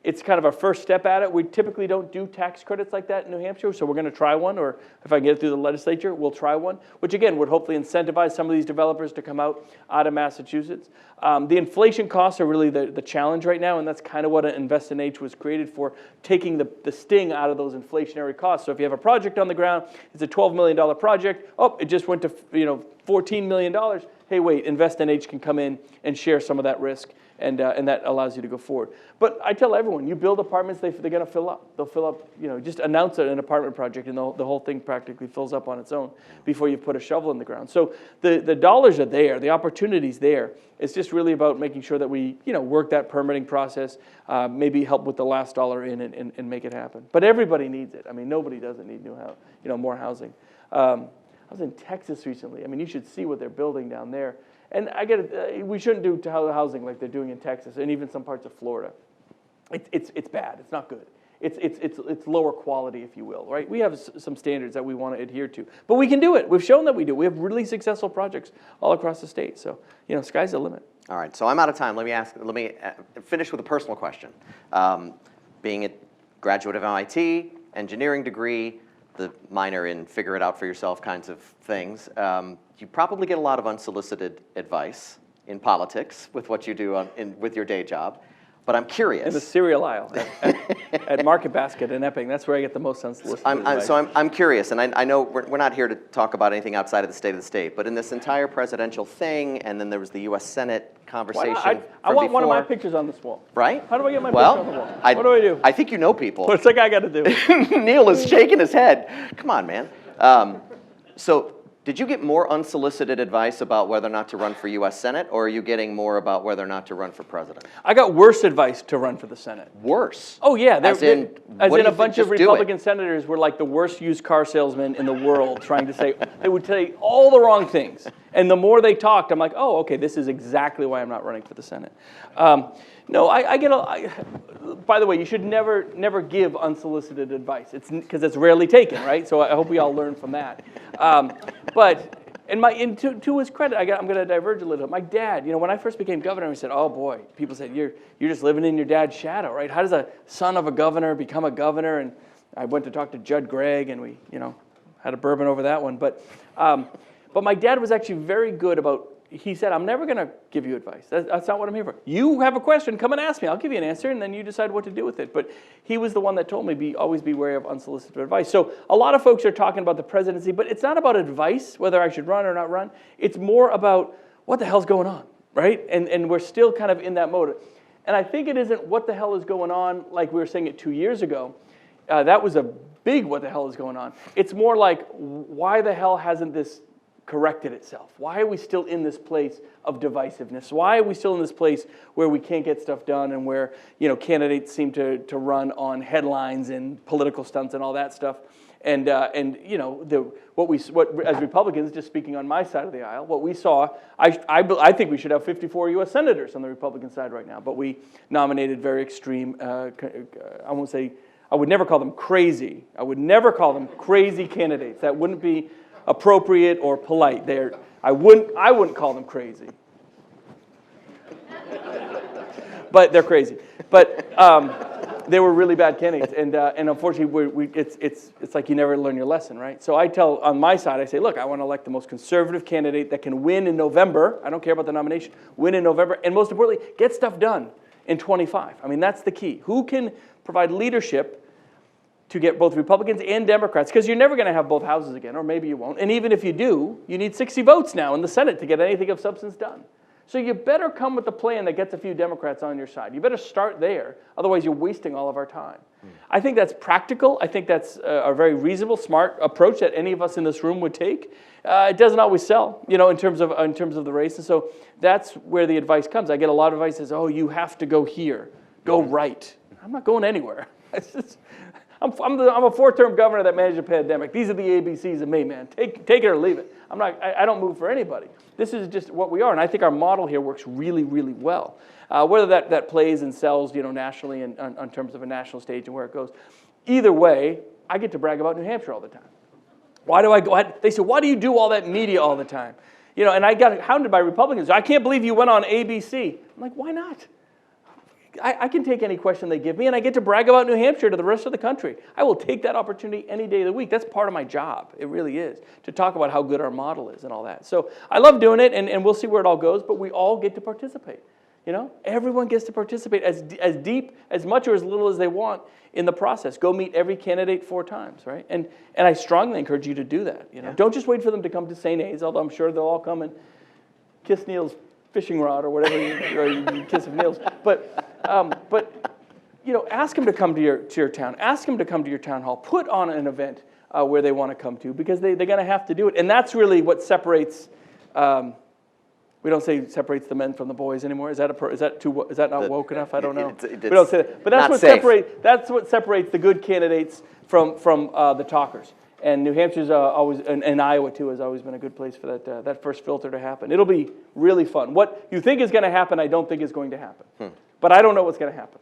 It's kind of our first step at it. We typically don't do tax credits like that in New Hampshire, so we're going to try one, or if I can get it through the legislature, we'll try one, which again would hopefully incentivize some of these developers to come out of Massachusetts. The inflation costs are really the challenge right now, and that's kind of what Invest in H was created for, taking the sting out of those inflationary costs. So if you have a project on the ground, it's a $12 million project, it just went to $14 million. Hey, wait, Invest in H can come in and share some of that risk And that allows you to go forward. But I tell everyone, you build apartments, they're going to fill up. They'll fill up, just announce an apartment project and the whole thing practically fills up on its own before you put a shovel in the ground. So the dollars are there, the opportunity's there. It's just really about making sure that we, work that permitting process, maybe help with the last dollar in and make it happen. But everybody needs it. I mean, nobody doesn't need more housing. I was in Texas recently. I mean, you should see what they're building down there. And I get it, we shouldn't do housing like they're doing in Texas and even some parts of Florida. It's bad. It's not good. It's lower quality, if you will, right? We have some standards that we want to adhere to, but we can do it. We've shown that we do. We have really successful projects all across the state. So sky's the limit.
All right, so I'm out of time. Let me finish with a personal question. Being a graduate of MIT, engineering degree, the minor in figure it out for yourself kinds of things, you probably get a lot of unsolicited advice in politics with what you do with your day job. But I'm curious.
In the cereal aisle at Market Basket in Epping, that's where I get the most unsolicited advice.
So I'm curious, and I know we're not here to talk about anything outside of the state, but in this entire presidential thing, and then there was the U.S. Senate conversation.
I want one of my pictures on this wall.
Right?
How do I get my picture on the wall? What do I do?
I think you know people.
What's that guy got to do?
Neil is shaking his head. Come on, man. So did you get more unsolicited advice about whether or not to run for U.S. Senate, or are you getting more about whether or not to run for president?
I got worse advice to run for the Senate.
Worse?
Oh, yeah.
As in
a bunch of Republican senators were like the worst used car salesmen in the world trying to say, they would say all the wrong things. And the more they talked, I'm like, oh, okay, this is exactly why I'm not running for the Senate. No, by the way, you should never give unsolicited advice. Because it's rarely taken, right? So I hope we all learn from that. To his credit, I'm going to diverge a little bit. My dad, when I first became governor, he said, oh boy, people said, you're just living in your dad's shadow, right? How does a son of a governor become a governor? And I went to talk to Judd Gregg, and we, had a bourbon over that one. But my dad was actually very good about, he said, I'm never going to give you advice. That's not what I'm here for. You have a question, come and ask me. I'll give you an answer, and then you decide what to do with it. But he was the one that told me, always be wary of unsolicited advice. So a lot of folks are talking about the presidency, but it's not about advice, whether I should run or not run. It's more about what the hell's going on, right? And we're still kind of in that mode. And I think it isn't what the hell is going on like we were saying it 2 years ago. That was a big what the hell is going on. It's more like, why the hell hasn't this corrected itself? Why are we still in this place of divisiveness? Why are we still in this place where we can't get stuff done and where candidates seem to run on headlines and political stunts and all that stuff? And what as Republicans, just speaking on my side of the aisle, what we saw, I think we should have 54 U.S. senators on the Republican side right now, but we nominated very extreme. I would never call them crazy. I would never call them crazy candidates. That wouldn't be appropriate or polite. I wouldn't call them crazy. But they're crazy. But they were really bad candidates, and unfortunately, it's like you never learn your lesson, right? So I tell on my side, I say, look, I want to elect the most conservative candidate that can win in November. I don't care about the nomination. Win in November, and most importantly, get stuff done in 25. I mean, that's the key. Who can provide leadership to get both Republicans and Democrats, because you're never going to have both houses again, or maybe you won't. And even if you do, you need 60 votes now in the Senate to get anything of substance done. So you better come with a plan that gets a few Democrats on your side. You better start there, otherwise you're wasting all of our time. I think that's practical. I think that's a very reasonable, smart approach that any of us in this room would take. It doesn't always sell, in terms of the race. And so that's where the advice comes. I get a lot of advice that says, oh, you have to go here, go right. I'm not going anywhere. I'm a four-term governor that managed a pandemic. These are the ABCs of me, man. Take it or leave it. I don't move for anybody. This is just what we are, and I think our model here works really, really well. Whether that plays and sells, nationally and on terms of a national stage and where it goes. Either way, I get to brag about New Hampshire all the time. Why do I go? They say, why do you do all that media all the time? And I got hounded by Republicans. I can't believe you went on ABC. I'm like, why not? I can take any question they give me, and I get to brag about New Hampshire to the rest of the country. I will take that opportunity any day of the week. That's part of my job. It really is, to talk about how good our model is and all that. So I love doing it, and we'll see where it all goes, but we all get to participate. Everyone gets to participate as deep, as much or as little as they want in the process. Go meet every candidate 4 times, right? And I strongly encourage you to do that. Yeah. Don't just wait for them to come to St. A's, although I'm sure they'll all come and kiss Neil's fishing rod or whatever you kiss of Neil's. But you know, ask them to come to your town. Ask them to come to your town hall. Put on an event where they want to come to, because they're going to have to do it. And that's really what separates. We don't say separates the men from the boys anymore. Is that not woke enough? I don't know. We don't say that. But that's what separates the good candidates from the talkers. And New Hampshire's always, and Iowa too, has always been a good place for that first filter to happen. It'll be really fun. What you think is going to happen, I don't think is going to happen. But I don't know what's going to happen.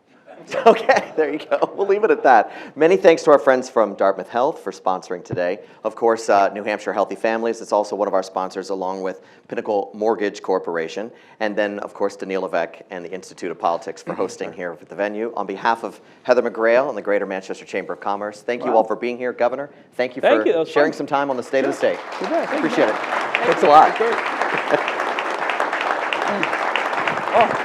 Okay, there you go. We'll leave it at that. Many thanks to our friends from Dartmouth Health for sponsoring today. Of course, New Hampshire Healthy Families, it's also one of our sponsors, along with Pinnacle Mortgage Corporation. And then, of course, Daniil Levesque and the Institute of Politics for hosting here at the venue. On behalf of Heather McGrail and the Greater Manchester Chamber of Commerce, thank you all for being here. Governor, thank you for sharing some time on the state of the state. Appreciate it. Thanks a lot.
Oh.